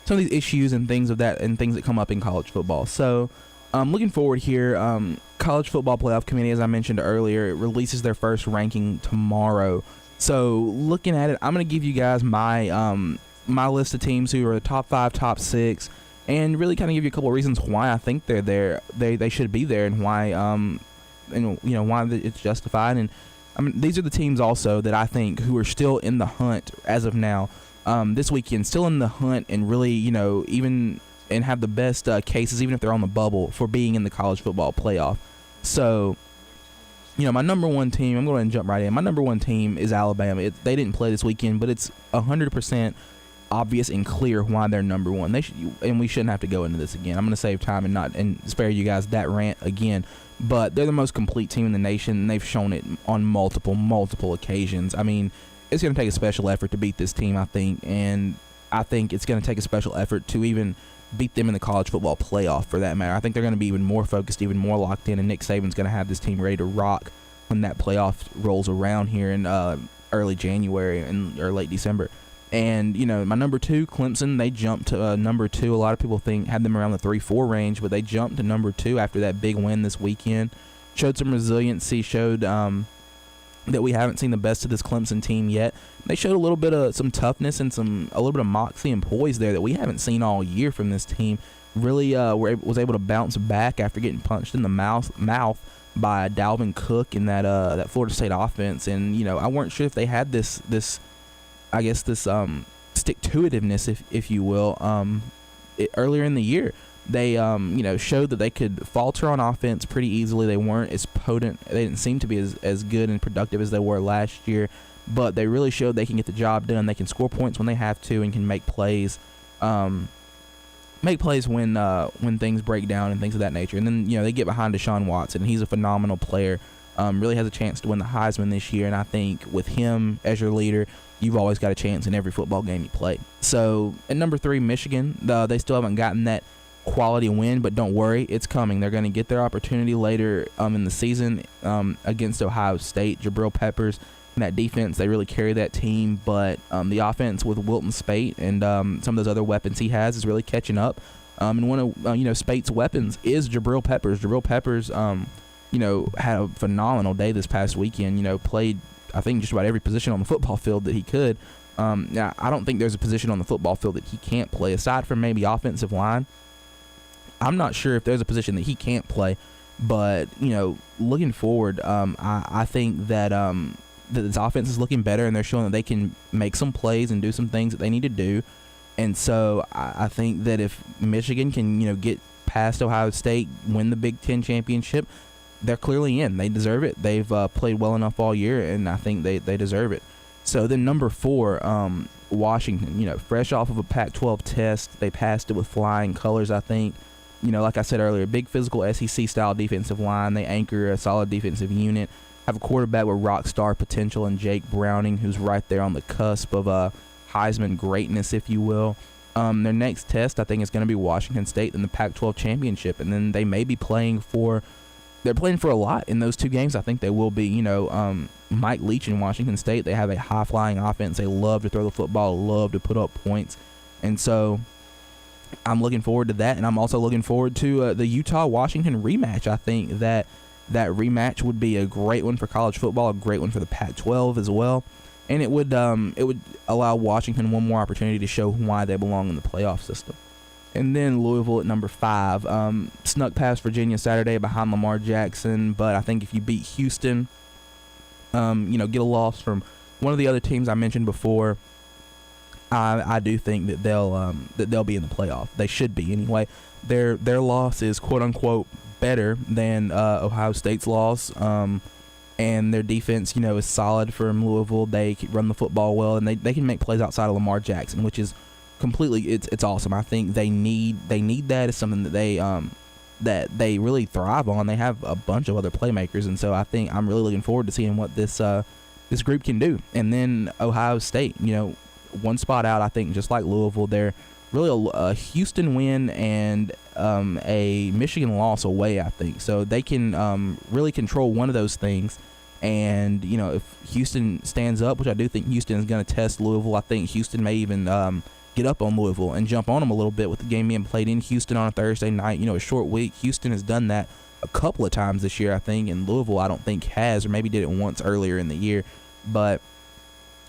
issues and things that come up in college football. So looking forward here. College Football Playoff Committee, as I mentioned earlier, it releases their first ranking tomorrow. So looking at it, I'm going to give you guys my my list of teams who are the top 5, top 6, and really kind of give you a couple of reasons why I think they're there. They should be there, and why why it's justified. And these are the teams also that I think who are still in the hunt as of now. This weekend, still in the hunt, and really even and have the best cases, even if they're on the bubble, for being in the college football playoff. So my number one team, I'm going to jump right in. My number one team is Alabama. They didn't play this weekend, but it's 100% obvious and clear why they're number one. And we shouldn't have to go into this again. I'm going to save time and spare you guys that rant again. But they're the most complete team in the nation, and they've shown it on multiple occasions. I mean, it's going to take a special effort to beat this team, I think, and I think it's going to take a special effort to even beat them in the college football playoff, for that matter. I think they're going to be even more focused, even more locked in, and Nick Saban's going to have this team ready to rock when that playoff rolls around here in early January or late December. And, my number 2, Clemson, they jumped to number 2. A lot of people had them around the 3-4 range, but they jumped to number 2 after that big win this weekend. Showed some resiliency, showed that we haven't seen the best of this Clemson team yet. They showed a little bit of some toughness and a little bit of moxie and poise there that we haven't seen all year from this team. Really was able to bounce back after getting punched in the mouth by Dalvin Cook in that Florida State offense. And I weren't sure if they had this stick-to-itiveness, if you will, earlier in the year. They showed that they could falter on offense pretty easily. They weren't as potent. They didn't seem to be as good and productive as they were last year, but they really showed they can get the job done. They can score points when they have to, and can make plays when things break down and things of that nature. And then they get behind Deshaun Watson. He's a phenomenal player. Really has a chance to win the Heisman this year, and I think with him as your leader, you've always got a chance in every football game you play. So at number 3, Michigan, they still haven't gotten that quality win, but don't worry, it's coming. They're going to get their opportunity later in the season against Ohio State. Jabril Peppers and that defense, they really carry that team, but the offense with Wilton Spate and some of those other weapons he has is really catching up. And one of Spate's weapons is Jabril Peppers. Jabril Peppers, had a phenomenal day this past weekend. Played, I think, just about every position on the football field that he could. Now, I don't think there's a position on the football field that he can't play, aside from maybe offensive line. I'm not sure if there's a position that he can't play, but, looking forward, I think that this offense is looking better, and they're showing that they can make some plays and do some things that they need to do. And so I think that if Michigan can, get past Ohio State, win the Big Ten championship, they're clearly in. They deserve it. They've played well enough all year, and I think they deserve it. So then number 4, Washington, fresh off of a Pac-12 test, they passed it with flying colors, I think. Like I said earlier, big physical SEC-style defensive line. They anchor a solid defensive unit. Have a quarterback with rock star potential in Jake Browning, who's right there on the cusp of Heisman greatness, if you will. Their next test, I think, is going to be Washington State in the Pac-12 championship, and then they may be playing for a lot in those 2 games. I think they will be. Mike Leach in Washington State, they have a high-flying offense. They love to throw the football, love to put up points, and so I'm looking forward to that, and I'm also looking forward to the Utah-Washington rematch. I think that rematch would be a great one for college football, a great one for the Pac-12 as well. And it would allow Washington one more opportunity to show why they belong in the playoff system. And then Louisville at number 5. Snuck past Virginia Saturday behind Lamar Jackson, but I think if you beat Houston, get a loss from one of the other teams I mentioned before, I do think that they'll be in the playoff. They should be anyway. Their loss is quote unquote better than Ohio State's loss. And their defense, is solid from Louisville. They can run the football well, and they can make plays outside of Lamar Jackson, which is completely it's awesome. I think they need that. It's something that they really thrive on. They have a bunch of other playmakers, and so I think I'm really looking forward to seeing what this group can do. And then Ohio State, one spot out. I think just like Louisville, they're really a Houston win and a Michigan loss away, I think. So they can really control one of those things. And, if Houston stands up, which I do think Houston is going to test Louisville, I think Houston may even get up on Louisville and jump on them a little bit with the game being played in Houston on a Thursday night. A short week. Houston has done that a couple of times this year, I think, and Louisville I don't think has, or maybe did it once earlier in the year. But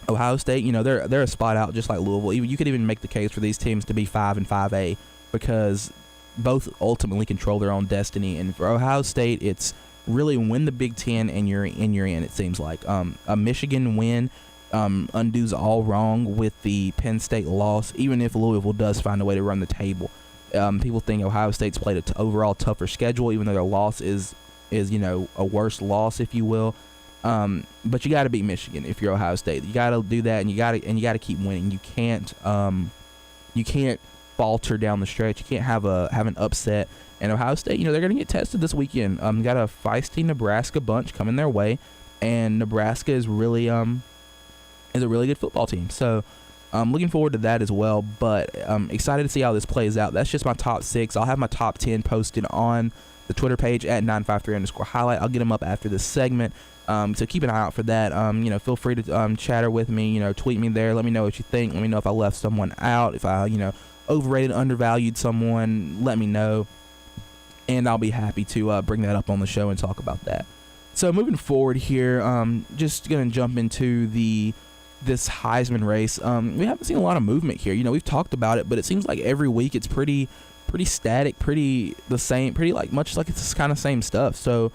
Ohio State, they're a spot out just like Louisville. You could even make the case for these teams to be 5 and 5A because both ultimately control their own destiny. And for Ohio State, it's really win the Big Ten and you're in. It seems like a Michigan win undoes all wrong with the Penn State loss. Even if Louisville does find a way to run the table, people think Ohio State's played an overall tougher schedule, even though their loss is a worse loss, if you will. But you got to beat Michigan if you're Ohio State. You got to do that, and you got to keep winning. You can't falter down the stretch. You can't have an upset. And Ohio State, they're going to get tested this weekend. Got a feisty Nebraska bunch coming their way, and Nebraska is really is a really good football team. So I'm looking forward to that as well. But excited to see how this plays out. That's just my top 6. I'll have my top 10 posted on the Twitter page at 953_highlight. I'll get them up after this segment. So keep an eye out for that. Feel free to chatter with me. Tweet me there. Let me know what you think. Let me know if I left someone out. If I overrated, undervalued someone. Let me know, and I'll be happy to bring that up on the show and talk about that. So moving forward here, just gonna jump into this Heisman race. We haven't seen a lot of movement here. We've talked about it, but it seems like every week it's pretty static, pretty the same, pretty much like it's kind of same stuff. So.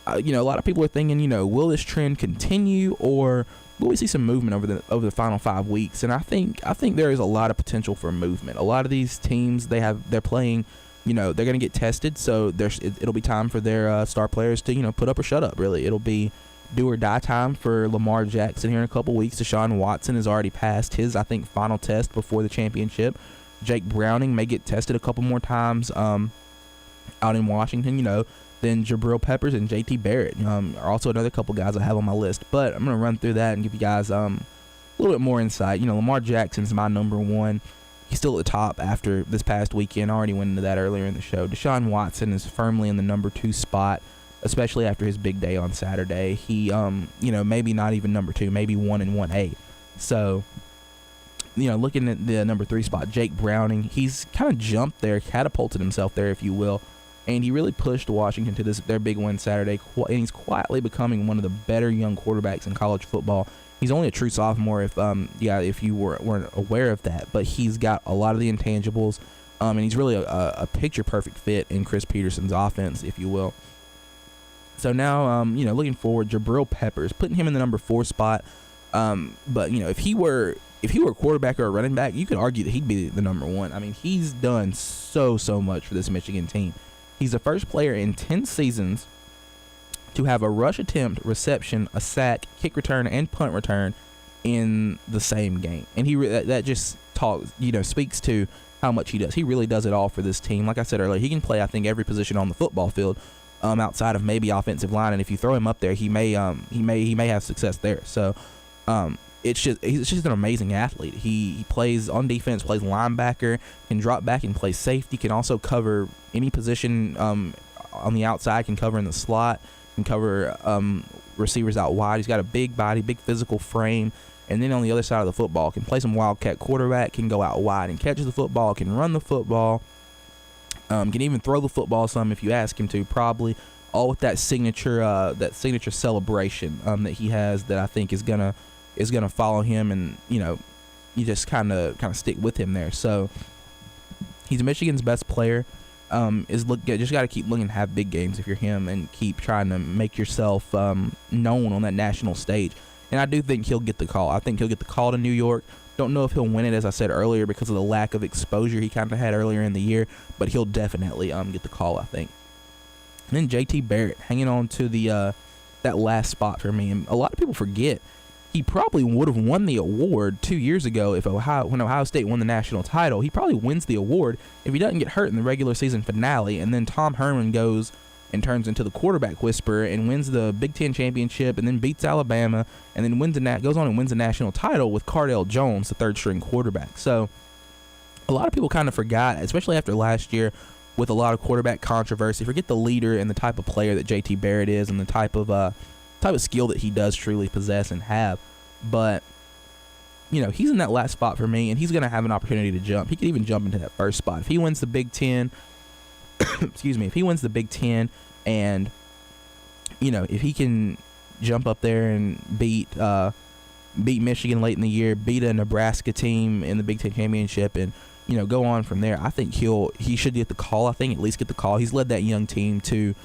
A lot of people are thinking, will this trend continue, or will we see some movement over the final 5 weeks? And I think there is a lot of potential for movement. A lot of these teams they're playing, they're going to get tested, so it'll be time for their star players to put up or shut up. Really, it'll be do or die time for Lamar Jackson here in a couple weeks. Deshaun Watson has already passed his, I think, final test before the championship. Jake Browning may get tested a couple more times out in Washington. Then Jabril Peppers and JT Barrett are also another couple guys I have on my list. But I'm going to run through that and give you guys a little bit more insight. Lamar Jackson's my number 1. he's still at the top after this past weekend. I already went into that earlier in the show. Deshaun Watson is firmly in the number 2 spot, especially after his big day on Saturday. He, maybe not even number 2, maybe 1 and 1A. So, looking at the number 3 spot, Jake Browning, he's kind of jumped there, catapulted himself there, if you will, and he really pushed Washington to their big win Saturday, and he's quietly becoming one of the better young quarterbacks in college football. He's only a true sophomore, if you weren't aware of that, but he's got a lot of the intangibles, and he's really a picture-perfect fit in Chris Peterson's offense, if you will. So now, looking forward, Jabril Peppers, putting him in the number 4 spot. But if he were a quarterback or a running back, you could argue that he'd be the number 1. I mean, he's done so much for this Michigan team. He's the first player in 10 seasons to have a rush attempt, reception, a sack, kick return, and punt return in the same game. And that just speaks to how much he does. He really does it all for this team. Like I said earlier, he can play, I think, every position on the football field, outside of maybe offensive line. And if you throw him up there, he may have success there. So, he's just an amazing athlete. He plays on defense, plays linebacker, can drop back and play safety, can also cover any position on the outside, can cover in the slot, can cover receivers out wide. He's got a big body, big physical frame, and then on the other side of the football, can play some wildcat quarterback, can go out wide and catch the football, can run the football, can even throw the football some if you ask him to, probably, all with that signature celebration that he has that I think is gonna follow him, and you just kind of stick with him there. So he's Michigan's best player. Just got to keep looking to have big games if you're him, and keep trying to make yourself known on that national stage. And I do think he'll get the call. I think he'll get the call to New York. Don't know if he'll win it, as I said earlier, because of the lack of exposure he kind of had earlier in the year, but he'll definitely get the call, I think. And then J.T. Barrett hanging on to that last spot for me. And a lot of people forget he probably would have won the award 2 years ago when Ohio State won the national title. He probably wins the award if he doesn't get hurt in the regular season finale, and then Tom Herman goes and turns into the quarterback whisperer and wins the Big Ten championship, and then beats Alabama, and then goes on and wins the national title with Cardale Jones, the third-string quarterback. So a lot of people kind of forgot, especially after last year with a lot of quarterback controversy, forget the leader and the type of player that J.T. Barrett is, and the type of skill that he does truly possess and have. But he's in that last spot for me, and he's going to have an opportunity to jump. He could even jump into that first spot if he wins the Big Ten. If he wins the Big Ten, and if he can jump up there and beat Michigan late in the year, beat a Nebraska team in the Big Ten championship, and go on from there, I think he should get the call. I think at least get the call. He's led that young team to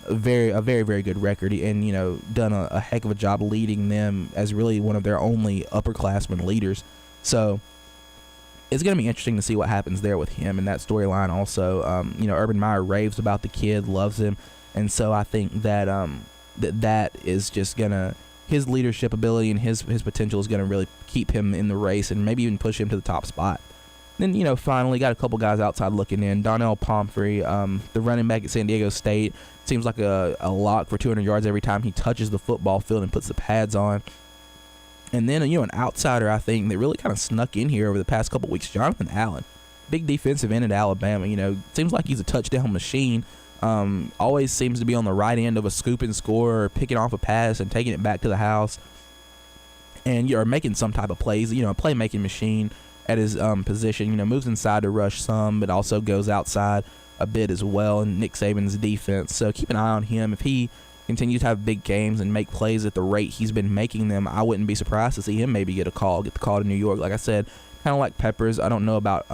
a very, very good record, and done a heck of a job leading them as really one of their only upperclassmen leaders. So it's going to be interesting to see what happens there with him and that storyline also. Urban Meyer raves about the kid, loves him, and so I think that that is just going to, his leadership ability and his potential is going to really keep him in the race and maybe even push him to the top spot. Then, finally got a couple guys outside looking in. Donnell Pumphrey, the running back at San Diego State, seems like a lock for 200 yards every time he touches the football field and puts the pads on. And then, an outsider, I think, that really kind of snuck in here over the past couple weeks, Jonathan Allen. Big defensive end at Alabama. Seems like he's a touchdown machine. Always seems to be on the right end of a scoop and score, or picking off a pass and taking it back to the house. And you're making some type of plays, a playmaking machine at his position. Moves inside to rush some, but also goes outside a bit as well in Nick Saban's defense. So keep an eye on him. If he continues to have big games and make plays at the rate he's been making them, I wouldn't be surprised to see him maybe get the call to New York. Like I said, kind of like Peppers, I don't know about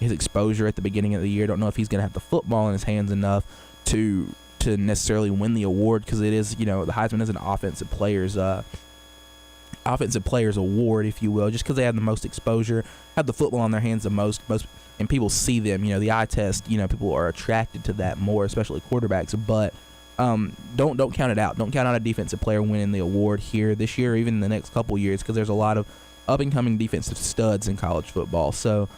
his exposure at the beginning of the year. Don't know if he's going to have the football in his hands enough to necessarily win the award, because it is, the Heisman is an offensive players award, if you will, just because they have the most exposure, have the football in their hands the most, and people see them. The eye test, people are attracted to that more, especially quarterbacks. But don't count it out. Don't count out a defensive player winning the award here this year, or even in the next couple years, because there's a lot of up and coming defensive studs in college football. So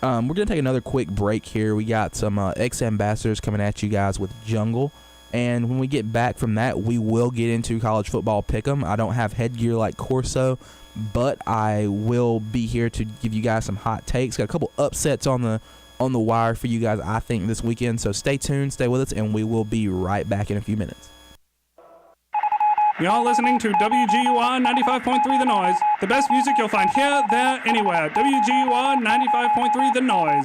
we're gonna take another quick break here. We got some ex-ambassadors coming at you guys with Jungle. And when we get back from that, we will get into college football pick'em. I don't have headgear like Corso, but I will be here to give you guys some hot takes. Got a couple upsets on the wire for you guys, I think, this weekend. So stay tuned, stay with us, and we will be right back in a few minutes. You're listening to WGUR 95.3 The Noise. The best music you'll find here, there, anywhere. WGUR 95.3 The Noise.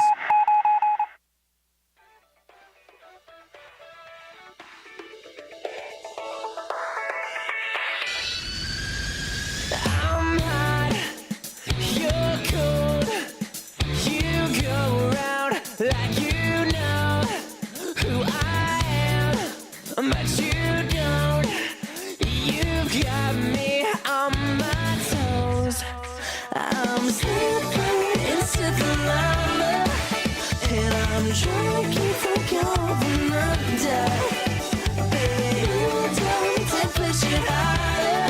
I'm hot, you're cold. You go around like you know who I am, but you don't. You got me on my toes. I'm slipping into the lava, and I'm trying to keep from going under. Baby, you don't push it harder,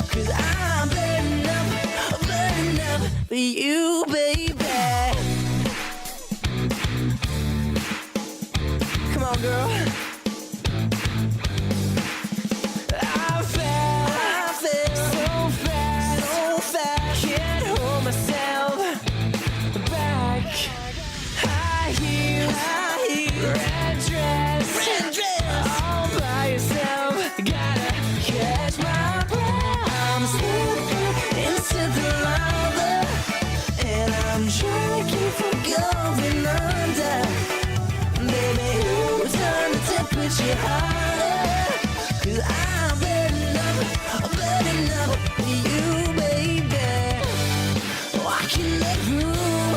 'cause I'm burning up for you, baby. Come on, girl. I fell so fast, can't hold myself back. High heels, red dress, all by yourself. Gotta catch my breath. I'm slipping into the lava, and I'm trying to keep from going under. Baby, who turned the temperature harder? 'Cause I'm burning up for you, baby. Walking that room,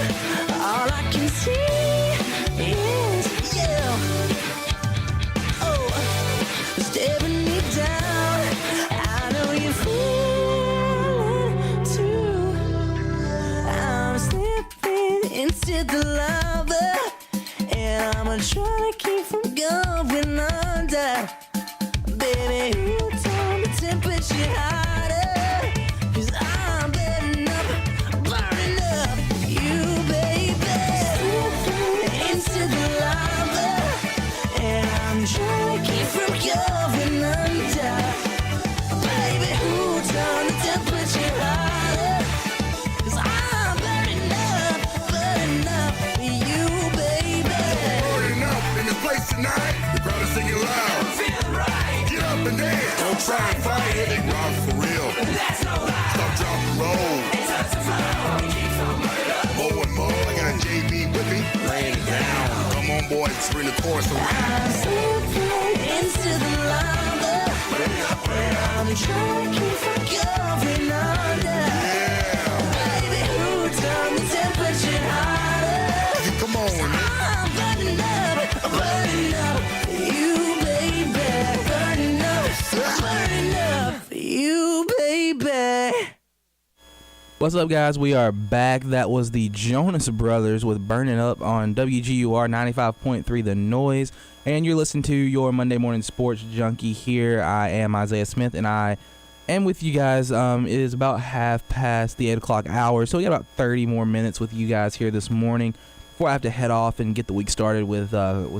all I can see is you. Oh, staring me down. I know you feel it too. I'm slipping into the lava, and I'm trying to keep from going under. Baby, you turn the temperature harder, 'cause I'm burning up you, baby. Slipping into the lava, and I'm trying to keep from going under. Baby, who turned the temperature harder? 'Cause I'm burning up for you, baby. Burning up in this place tonight. The crowd is singing loud. Feel right, Get up and dance. Don't try and fight it. They rock for real. that's no lie. Stop, drop, and roll. It's us to flow, we keep on burning up. More and more. I got JB with me. Laying it down. Come on, boys. Bring the chorus around. I'm slipping into the lava, and I'm trying to keep from going under. Yeah. Baby, who turned the temperature harder? Come on, man. I'm burning up for you, baby. Burning up for you, baby. What's up, guys? We are back. That was the Jonas Brothers with Burning Up on WGUR 95.3 The Noise. And you're listening to your Monday Morning Sports Junkie here. I am Isaiah Smith, and I am with you guys. It is about half past the 8 o'clock hour, so we got about 30 more minutes with you guys here this morning before I have to head off and get the week started with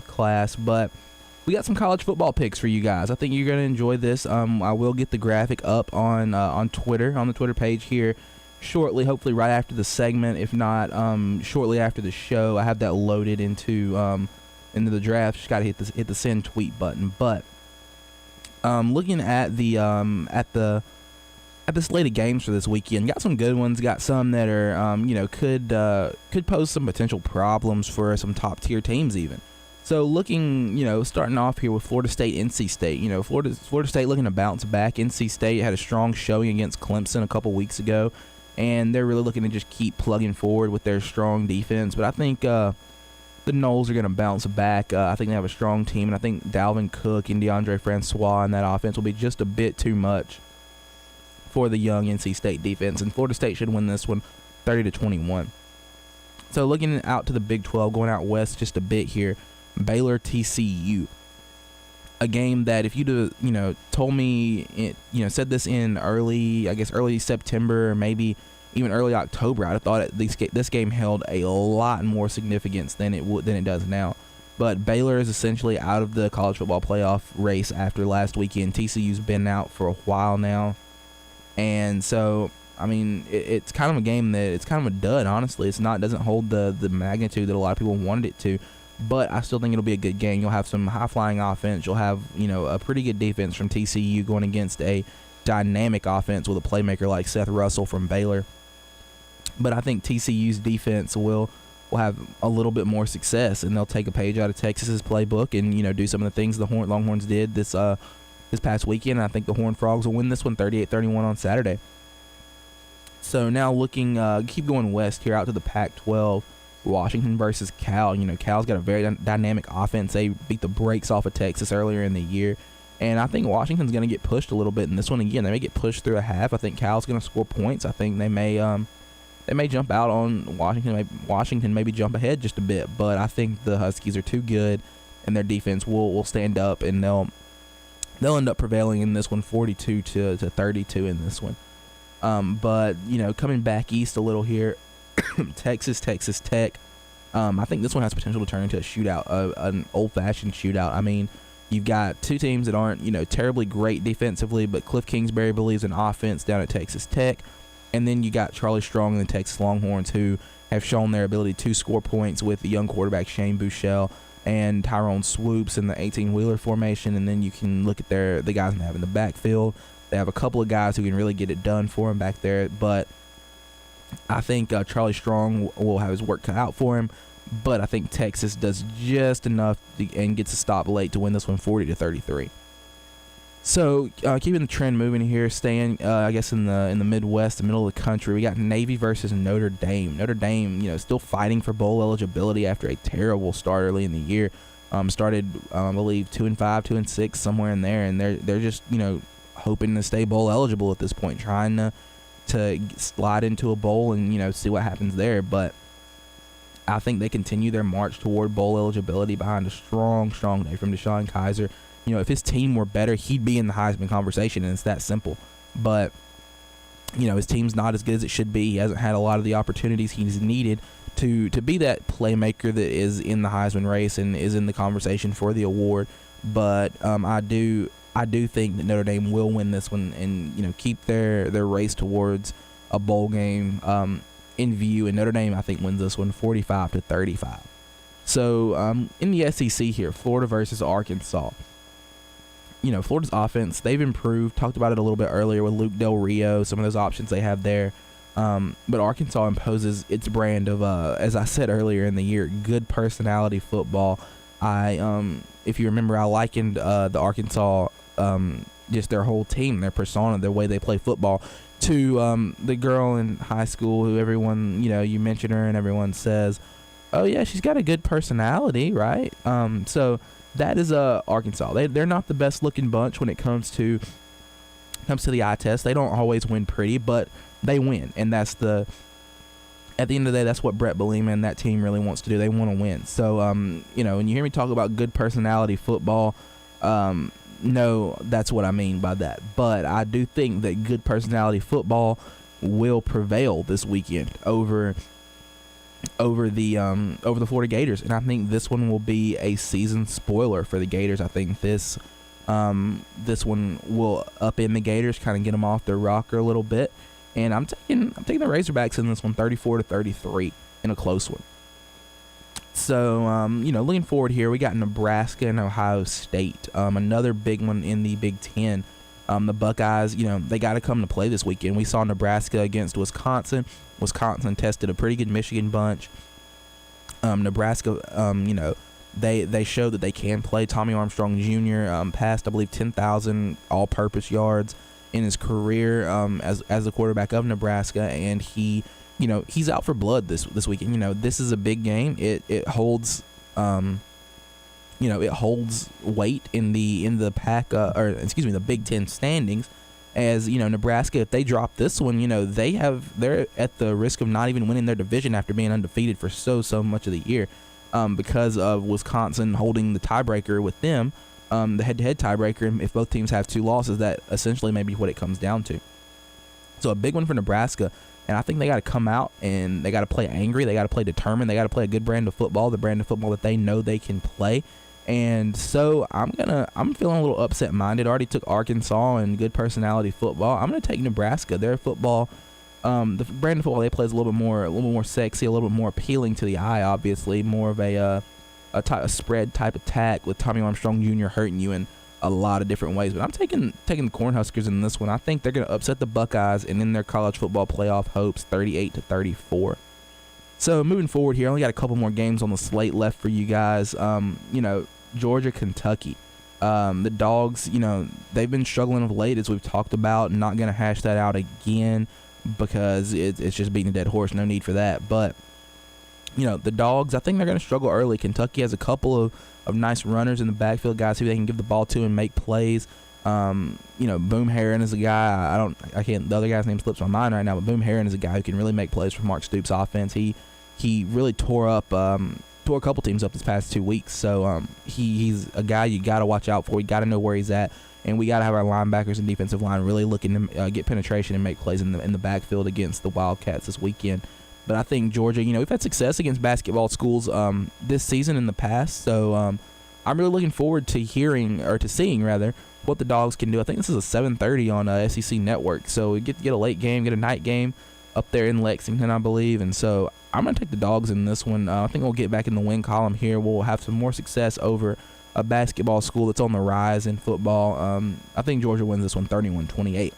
class. But we got some college football picks for you guys. I think you're going to enjoy this. I will get the graphic up on Twitter, on the Twitter page here shortly, hopefully right after the segment, if not shortly after the show. I have that loaded into the draft. Just got to hit the send tweet button. But looking at the slate of games for this weekend, got some good ones. Got some that are could pose some potential problems for some top tier teams even. So looking, starting off here with Florida State, NC State. Florida State looking to bounce back. NC State had a strong showing against Clemson a couple weeks ago, and they're really looking to just keep plugging forward with their strong defense. But I think the Noles are going to bounce back. I think they have a strong team, and I think Dalvin Cook and DeAndre Francois in that offense will be just a bit too much for the young NC State defense, and Florida State should win this one 30-21. So looking out to the Big 12, going out west just a bit here, Baylor TCU. A game that if you'd told me, said this in early September, or maybe even early October, I'd have thought this game held a lot more significance than it does now. But Baylor is essentially out of the college football playoff race after last weekend. TCU's been out for a while now. And so, I mean, it's kind of a game that it's kind of a dud, honestly. It doesn't hold the magnitude that a lot of people wanted it to. But I still think it'll be a good game. You'll have some high-flying offense. You'll have, a pretty good defense from TCU going against a dynamic offense with a playmaker like Seth Russell from Baylor. But I think TCU's defense will have a little bit more success, and they'll take a page out of Texas's playbook and, do some of the things the Longhorns did this past weekend. And I think the Horned Frogs will win this one 38-31 on Saturday. So now keep going west here out to the Pac-12. Washington versus Cal. Cal's got a very dynamic offense. They beat the brakes off of Texas earlier in the year. And I think Washington's going to get pushed a little bit in this one again. They may get pushed through a half. I think Cal's going to score points. I think they may jump out on Washington. Washington maybe jump ahead just a bit. But I think the Huskies are too good, and their defense will stand up, and they'll end up prevailing in this one 42-32 in this one. But coming back east a little here, Texas Tech. I think this one has potential to turn into a shootout, an old-fashioned shootout. I mean, you've got two teams that aren't, terribly great defensively, but Cliff Kingsbury believes in offense down at Texas Tech. And then you got Charlie Strong and the Texas Longhorns, who have shown their ability to score points with the young quarterback Shane Buechele and Tyrone Swoops in the 18-wheeler formation. And then you can look at the guys they have in the backfield. They have a couple of guys who can really get it done for them back there, but I think Charlie Strong will have his work cut out for him, but I think Texas does just enough and gets a stop late to win this one 40-33. So keeping the trend moving here, staying I guess in the Midwest, the middle of the country, we got Navy versus Notre Dame. Notre Dame, still fighting for bowl eligibility after a terrible start early in the year. Started I believe 2-5, 2-6, somewhere in there, and they're just hoping to stay bowl eligible at this point, trying to slide into a bowl and see what happens there. But I think they continue their march toward bowl eligibility behind a strong day from Deshaun Kaiser. If his team were better, he'd be in the Heisman conversation, and it's that simple. But his team's not as good as it should be. He hasn't had a lot of the opportunities he's needed to be that playmaker that is in the Heisman race and is in the conversation for the award. But I do think that Notre Dame will win this one and keep their race towards a bowl game in view. And Notre Dame, I think, wins this one 45-35. So in the SEC here, Florida versus Arkansas. Florida's offense, they've improved. Talked about it a little bit earlier with Luke Del Rio, some of those options they have there. But Arkansas imposes its brand of, as I said earlier in the year, good personality football. If you remember, I likened the Arkansas, just their whole team, their persona, their way they play football, to the girl in high school who everyone, you mention her and everyone says, oh yeah, she's got a good personality, right? So that is Arkansas. They're not the best looking bunch when it comes to the eye test. They don't always win pretty, but they win, and at the end of the day, that's what Brett Bielema and that team really wants to do. They want to win. So when you hear me talk about good personality football, no, that's what I mean by that. But I do think that good personality football will prevail this weekend over the Florida Gators, and I think this one will be a season spoiler for the Gators. I think this one will upend the Gators, kind of get them off their rocker a little bit, and I'm taking the Razorbacks in this one 34-33 in a close one. So looking forward here, we got Nebraska and Ohio State, another big one in the Big Ten. The Buckeyes, they got to come to play this weekend. We saw Nebraska against Wisconsin. Wisconsin tested a pretty good Michigan bunch. Nebraska, they showed that they can play. Tommy Armstrong Jr. Passed, I believe, 10,000 all-purpose yards in his career as the quarterback of Nebraska, and he's out for blood this weekend. This is a big game. It holds. It holds weight in the pack, the Big Ten standings, as Nebraska, if they drop this one, they're at the risk of not even winning their division after being undefeated for so much of the year, because of Wisconsin holding the tiebreaker with them, the head-to-head tiebreaker. And if both teams have two losses, that essentially may be what it comes down to. So a big one for Nebraska. And I think they got to come out and they got to play angry. They got to play determined. They got to play a good brand of football, the brand of football that they know they can play. And so I'm feeling a little upset minded. Already took Arkansas and good personality football. I'm gonna take Nebraska. Their football, the brand of football they play is a little bit more sexy, a little bit more appealing to the eye. Obviously, more of a spread type attack with Tommy Armstrong Jr. hurting you in a lot of different ways. But I'm taking the Cornhuskers in this one. I think they're gonna upset the Buckeyes and in their college football playoff hopes, 38-34. So moving forward here, I only got a couple more games on the slate left for you guys. Georgia, Kentucky. The Dogs, they've been struggling of late, as we've talked about. Not going to hash that out again because it's just beating a dead horse. No need for that. But, the Dogs, I think they're going to struggle early. Kentucky has a couple of nice runners in the backfield, guys who they can give the ball to and make plays. Boom Herron is a guy. The other guy's name slips my mind right now, but Boom Herron is a guy who can really make plays for Mark Stoops' offense. He really tore a couple teams up this past 2 weeks, so he's a guy you got to watch out for. You got to know where he's at, and we got to have our linebackers and defensive line really looking to get penetration and make plays in the backfield against the Wildcats this weekend. But I think Georgia, we've had success against basketball schools this season in the past, so I'm really looking forward to seeing what the Dogs can do. I think this is a 7:30 on SEC Network, so we get a late game, get a night game up there in Lexington, I believe, and so I'm going to take the Dogs in this one. I think we'll get back in the win column here. We'll have some more success over a basketball school that's on the rise in football. I think Georgia wins this one 31-28.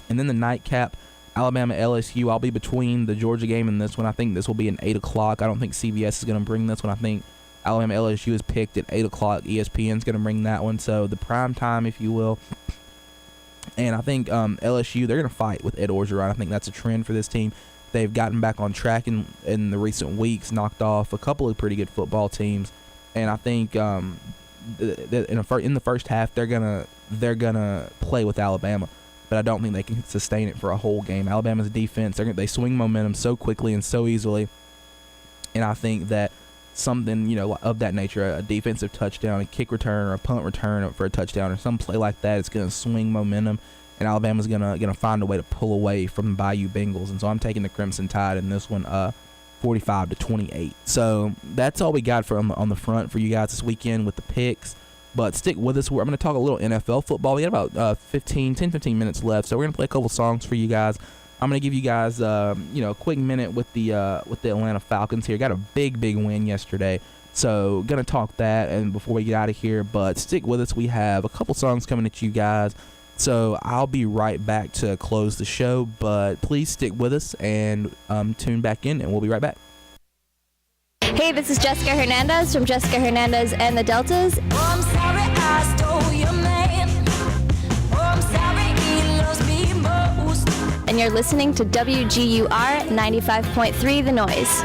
And then the nightcap, Alabama, LSU. I'll be between the Georgia game and this one. I think this will be an 8 o'clock. I don't think CBS is going to bring this one. I think Alabama, LSU is picked at 8 o'clock. ESPN's going to bring that one. So the prime time, if you will. And I think LSU, they're going to fight with Ed Orgeron. I think that's a trend for this team. They've gotten back on track in the recent weeks, knocked off a couple of pretty good football teams, and I think in the first half they're gonna play with Alabama, but I don't think they can sustain it for a whole game. Alabama's defense, they swing momentum so quickly and so easily, and I think that something of that nature, a defensive touchdown, a kick return, or a punt return for a touchdown, or some play like that, it's gonna swing momentum. And Alabama's gonna find a way to pull away from the Bayou Bengals, and so I'm taking the Crimson Tide in this one, 45-28. So that's all we got on the front for you guys this weekend with the picks. But stick with us. I'm going to talk a little NFL football. We got about 15 minutes left, so we're going to play a couple songs for you guys. I'm going to give you guys a quick minute with the Atlanta Falcons here. Got a big win yesterday. So going to talk that and before we get out of here. But stick with us. We have a couple songs coming at you guys. So I'll be right back to close the show, but please stick with us and tune back in, and we'll be right back. Hey, this is Jessica Hernandez from Jessica Hernandez and the Deltas. Oh, I'm sorry I stole your man. Oh, I'm sorry he loves me most. And you're listening to WGUR 95.3 The Noise.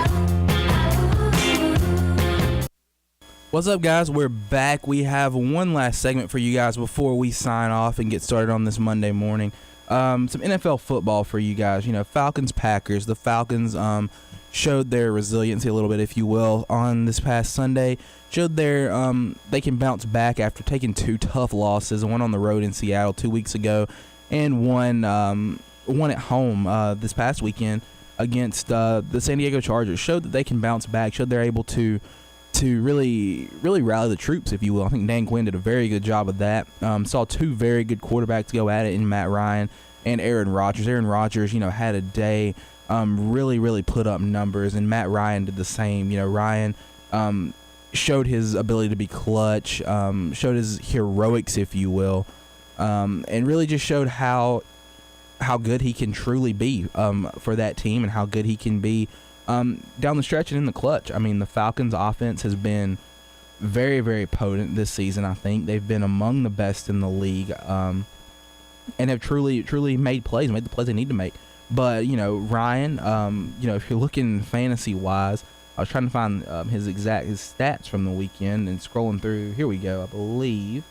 What's up, guys? We're back. We have one last segment for you guys before we sign off and get started on this Monday morning. Some NFL football for you guys. Falcons, Packers. The Falcons showed their resiliency a little bit, if you will, on this past Sunday. Showed their they can bounce back after taking two tough losses, one on the road in Seattle 2 weeks ago, and one at home this past weekend against the San Diego Chargers. Showed that they can bounce back. Showed they're able to really rally the troops, if you will. I think Dan Quinn did a very good job of that. Saw two very good quarterbacks go at it in Matt Ryan and Aaron Rodgers. Aaron Rodgers, had a day, really put up numbers, and Matt Ryan did the same. Ryan showed his ability to be clutch, showed his heroics, if you will, and really just showed how good he can truly be for that team and how good he can be down the stretch and in the clutch. I mean, the Falcons' offense has been very potent this season. I think they've been among the best in the league, and have truly made the plays they need to make. But Ryan, if you're looking fantasy wise, I was trying to find his stats from the weekend and scrolling through. Here we go. I believe.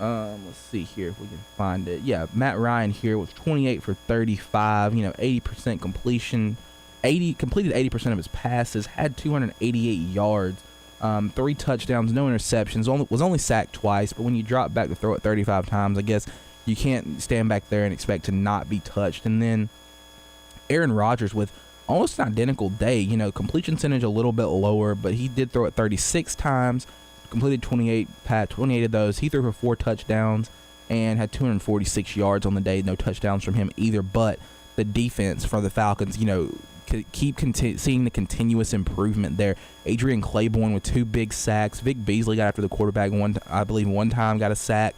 Let's see here if we can find it. Yeah, Matt Ryan here was 28 for 35. 80% completion. Completed 80% of his passes, had 288 yards, 3 touchdowns, no interceptions, was only sacked twice, but when you drop back to throw it 35 times, I guess you can't stand back there and expect to not be touched. And then Aaron Rodgers with almost an identical day. Completion percentage a little bit lower, but he did throw it 36 times, completed 28 of those. He threw for 4 touchdowns and had 246 yards on the day. No touchdowns from him either, but the defense for the Falcons, keep seeing the continuous improvement there. Adrian Claiborne with 2 big sacks. Vic Beasley got after the quarterback one time, got a sack.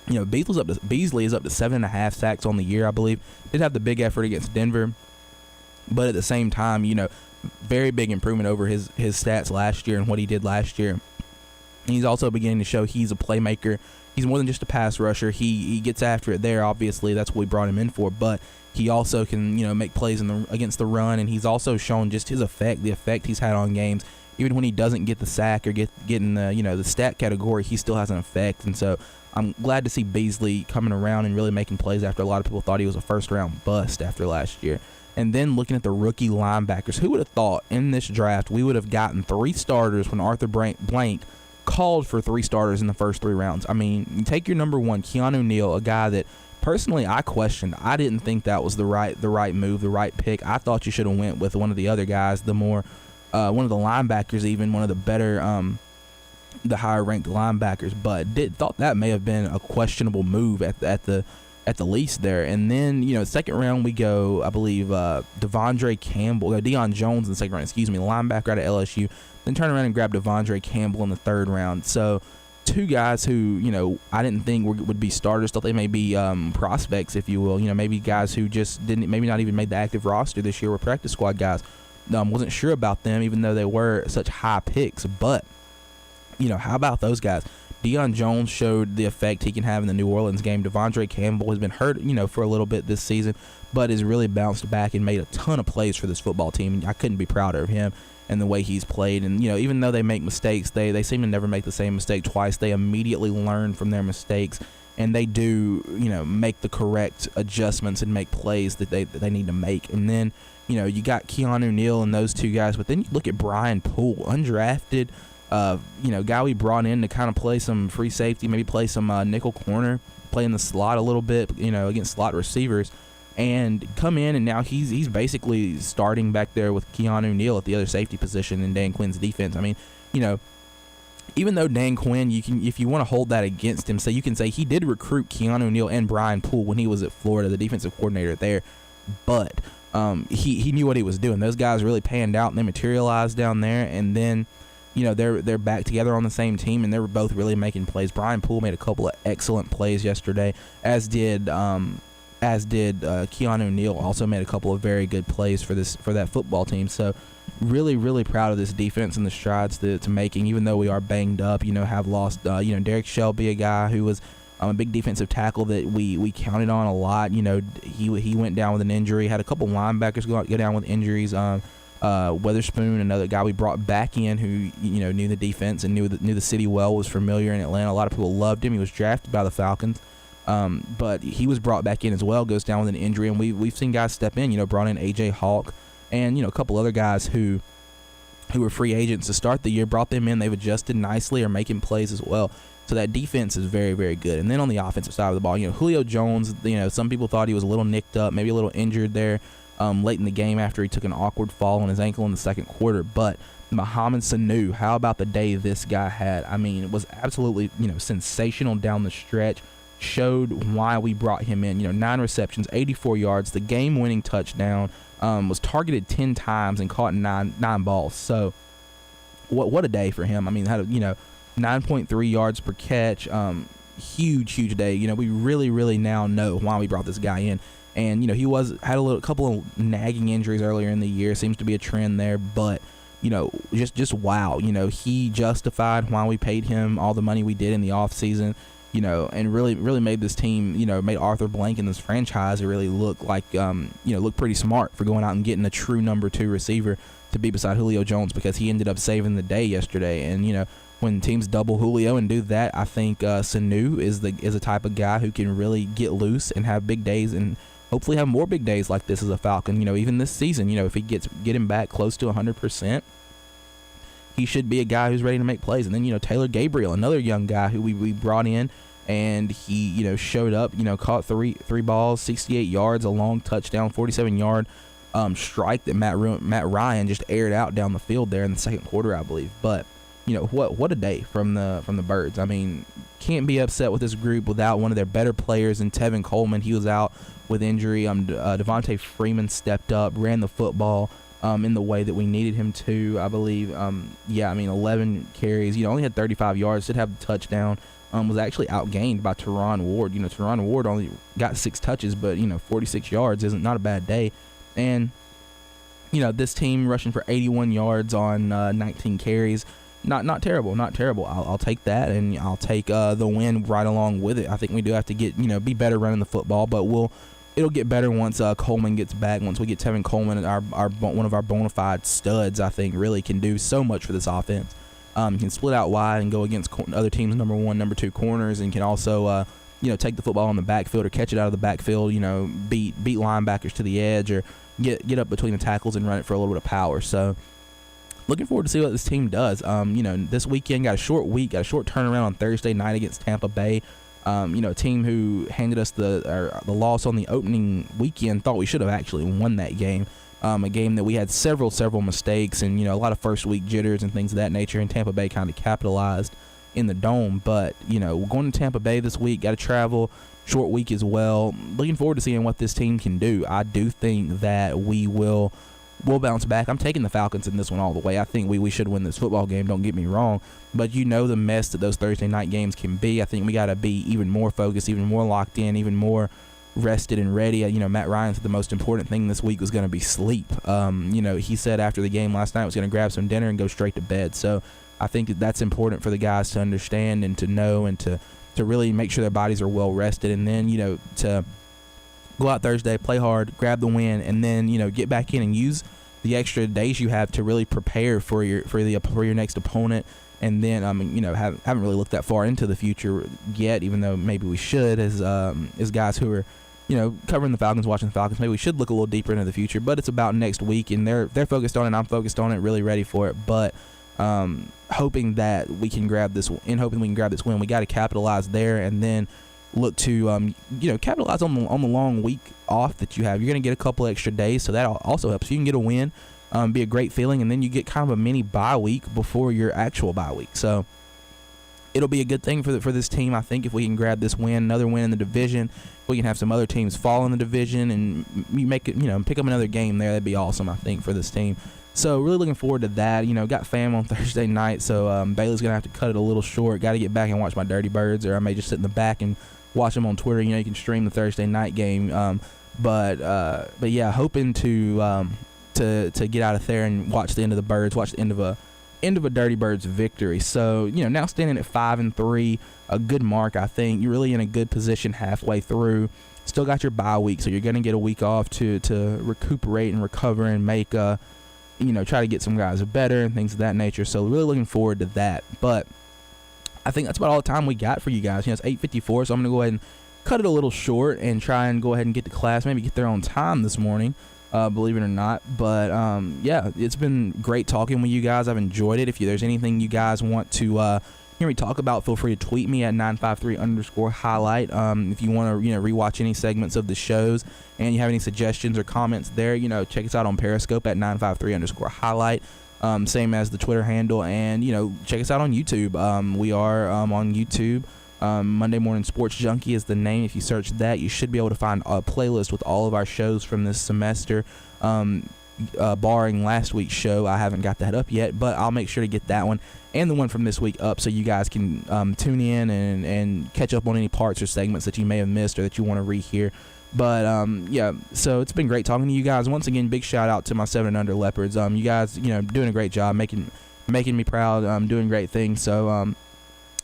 Beasley is up to 7.5 sacks on the year, I believe. Did have the big effort against Denver, but at the same time, very big improvement over his stats last year and what he did last year. He's also beginning to show he's a playmaker. He's more than just a pass rusher. He gets after it there. Obviously, that's what we brought him in for. But he also can make plays against the run, and he's also shown just his effect, the effect he's had on games. Even when he doesn't get the sack or get in the stat category, he still has an effect. And so I'm glad to see Beasley coming around and really making plays after a lot of people thought he was a first-round bust after last year. And then looking at the rookie linebackers, who would have thought in this draft we would have gotten 3 starters when Arthur Blank called for 3 starters in the first 3 rounds? I mean, you take your number 1, Keanu Neal, a guy that personally I questioned. I didn't think that was the right move, the right pick. I thought you should have went with one of the other guys, one of the linebackers, even one of the better, the higher ranked linebackers. But thought that may have been a questionable move at the least there. And then second round we go, I believe Deion Jones in the second round, linebacker out of LSU. Then turn around and grab Devondre Campbell in the 3rd round. So 2 guys who, I didn't think would be starters. Thought they may be prospects, if you will. Maybe guys who just maybe not even made the active roster this year, were practice squad guys. Wasn't sure about them, even though they were such high picks. But, how about those guys? Deion Jones showed the effect he can have in the New Orleans game. Devondre Campbell has been hurt, for a little bit this season, but has really bounced back and made a ton of plays for this football team. I couldn't be prouder of him and the way he's played. And, even though they make mistakes, they seem to never make the same mistake twice. They immediately learn from their mistakes, and they do, make the correct adjustments and make plays that they need to make. And then, you got Keanu Neal and those 2 guys, but then you look at Brian Poole, undrafted, guy we brought in to kind of play some free safety, maybe play some nickel corner, play in the slot a little bit, against slot receivers, and come in, and now he's basically starting back there with Keanu Neal at the other safety position in Dan Quinn's defense. I mean, even though Dan Quinn, if you want to hold that against him, you can say he did recruit Keanu Neal and Brian Poole when he was at Florida, the defensive coordinator there, but he knew what he was doing. Those guys really panned out and they materialized down there, and then they're back together on the same team, and they were both really making plays. Brian Poole made a couple of excellent plays yesterday, as did Keanu Neal. Also made a couple of very good plays for that football team. So really, really proud of this defense and the strides to making, even though we are banged up. Have lost Derek Shelby, a guy who was a big defensive tackle that we counted on a lot. He went down with an injury. Had a couple linebackers go down with injuries. Weatherspoon, another guy we brought back in who knew the defense and knew the city well, was familiar in Atlanta. A lot of people loved him. He was drafted by the Falcons, but he was brought back in as well. Goes down with an injury, and we've seen guys step in. Brought in AJ Hawk and a couple other guys who were free agents to start the year. Brought them in. They've adjusted nicely, are making plays as well. So that defense is very, very good. And then on the offensive side of the ball, Julio Jones. Some people thought he was a little nicked up, maybe a little injured there. Late in the game after he took an awkward fall on his ankle in the second quarter. But Mohamed Sanu, how about the day this guy had? I mean, it was absolutely, sensational down the stretch. Showed why we brought him in. 9 receptions, 84 yards, the game-winning touchdown, was targeted 10 times and caught nine balls. So what a day for him. I mean, had 9.3 yards per catch. Huge day. We really, really now know why we brought this guy in. And he had a couple of nagging injuries earlier in the year. Seems to be a trend there, but just wow. He justified why we paid him all the money we did in the offseason. And really made this team. Made Arthur Blank and this franchise really look like look pretty smart for going out and getting a true number 2 receiver to be beside Julio Jones, because he ended up saving the day yesterday. And when teams double Julio and do that, I think Sanu is a type of guy who can really get loose and have big days, and hopefully have more big days like this as a Falcon. Even this season, if he get him back close to 100%, he should be a guy who's ready to make plays. And then, Taylor Gabriel, another young guy who we brought in and he showed up, caught three balls, 68 yards, a long touchdown, 47-yard strike that Matt Ryan just aired out down the field there in the second quarter, I believe. But what a day from the Birds. I mean, can't be upset with this group without one of their better players in Tevin Coleman. He was out with injury. Devontae Freeman stepped up, ran the football in the way that we needed him to, I believe. 11 carries. Only had 35 yards, did have the touchdown. Was actually outgained by Teron Ward. Teron Ward only got 6 touches, but 46 yards isn't not a bad day. And this team rushing for 81 yards on 19 carries, not terrible. I'll take that, and I'll take the win right along with it. I think we do have to get be better running the football, but it'll get better once Coleman gets back. Once we get Tevin Coleman, our one of our bona fide studs, I think really can do so much for this offense. Can split out wide and go against other teams' number 1, number 2 corners, and can also take the football in the backfield or catch it out of the backfield. Beat linebackers to the edge or get up between the tackles and run it for a little bit of power. So looking forward to see what this team does. This weekend got a short turnaround on Thursday night against Tampa Bay. A team who handed us the loss on the opening weekend. Thought we should have actually won that game. A game that we had several mistakes and a lot of first week jitters and things of that nature, and Tampa Bay kind of capitalized in the Dome. But we're going to Tampa Bay this week, got to travel, short week as well. Looking forward to seeing what this team can do. I do think that we'll bounce back. I'm taking the Falcons in this one all the way. I think we should win this football game, don't get me wrong, but the mess that those Thursday night games can be. I think we got to be even more focused, even more locked in, even more rested and ready. Matt Ryan said the most important thing this week was going to be sleep. He said after the game last night was going to grab some dinner and go straight to bed. So I think that's important for the guys to understand and to know and to really make sure their bodies are well rested, and then to go out Thursday, play hard, grab the win, and then get back in and use the extra days you have to really prepare for your next opponent. And then haven't really looked that far into the future yet, even though maybe we should, as guys who are covering the Falcons, watching the Falcons. Maybe we should look a little deeper into the future, but it's about next week, and they're focused on it. I'm focused on it, really ready for it. But hoping that we can grab this win, we got to capitalize there, and then look to capitalize on the long week off that you have. You're going to get a couple extra days, so that also helps. You can get a win, be a great feeling, and then you get kind of a mini bye week before your actual bye week. So it'll be a good thing for this team, I think, if we can grab this win, another win in the division. If we can have some other teams fall in the division and make it, pick up another game there, that'd be awesome, I think, for this team. So really looking forward to that. Got fam on Thursday night, so Bailey's gonna have to cut it a little short. Got to get back and watch my Dirty Birds, or I may just sit in the back and watch them on Twitter. You can stream the Thursday night game. But yeah, hoping to get out of there and watch the end of the Birds, watch the end of a Dirty Birds victory. So now standing at 5-3, a good mark. I think you're really in a good position halfway through. Still got your bye week, so you're gonna get a week off to recuperate and recover and make try to get some guys better and things of that nature. So really looking forward to that. But I think that's about all the time we got for you guys. It's 8:54, so I'm gonna go ahead and cut it a little short and try and go ahead and get to class, maybe get there on time this morning, believe it or not. But yeah, it's been great talking with you guys. I've enjoyed it. If there's anything you guys want to hear me talk about, feel free to tweet me at 953_highlight. If you want to rewatch any segments of the shows and you have any suggestions or comments there, check us out on Periscope at 953_highlight. Same as the Twitter handle, and check us out on YouTube. We are on YouTube. Monday Morning Sports Junkie is the name. If you search that, you should be able to find a playlist with all of our shows from this semester. Barring last week's show, I haven't got that up yet, but I'll make sure to get that one and the one from this week up, so you guys can tune in and catch up on any parts or segments that you may have missed or that you want to rehear. But yeah, so it's been great talking to you guys. Once again, big shout out to my 7 and Under Leopards. You guys, doing a great job, making me proud, doing great things. So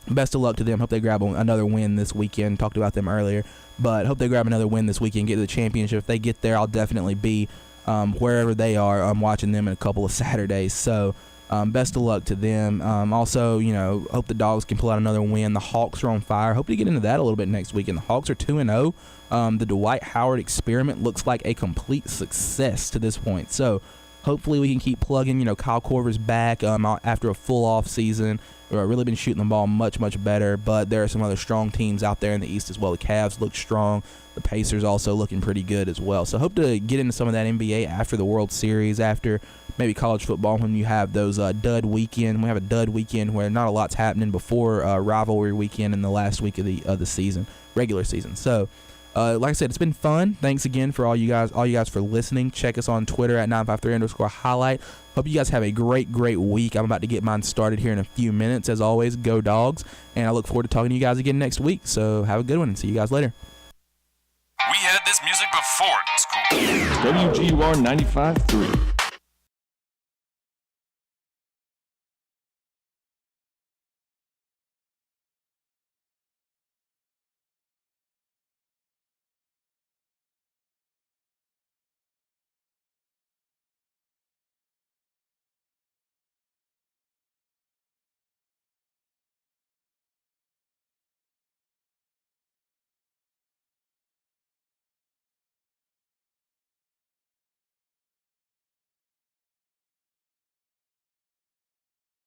best of luck to them. Hope they grab another win this weekend. Talked about them earlier, but hope they grab another win this weekend, get to the championship. If they get there, I'll definitely be wherever they are. I'm watching them in a couple of Saturdays. So best of luck to them. Also, hope the Dogs can pull out another win. The Hawks are on fire. Hope to get into that a little bit next weekend. The Hawks are 2-0. The Dwight Howard experiment looks like a complete success to this point. So hopefully we can keep plugging. Kyle Korver's back after a full off season. Really been shooting the ball much, much better, but there are some other strong teams out there in the East as well. The Cavs look strong. The Pacers also looking pretty good as well. So hope to get into some of that NBA after the World Series, after maybe college football, when you have those dud weekend. We have a dud weekend where not a lot's happening before rivalry weekend in the last week of the season, regular season. So like I said, it's been fun. Thanks again for all you guys for listening. Check us on Twitter at 953_highlight. Hope you guys have a great week. I'm about to get mine started here in a few minutes. As always, go Dogs. And I look forward to talking to you guys again next week. So have a good one and see you guys later. We had this music before it was cool. WGUR 95.3.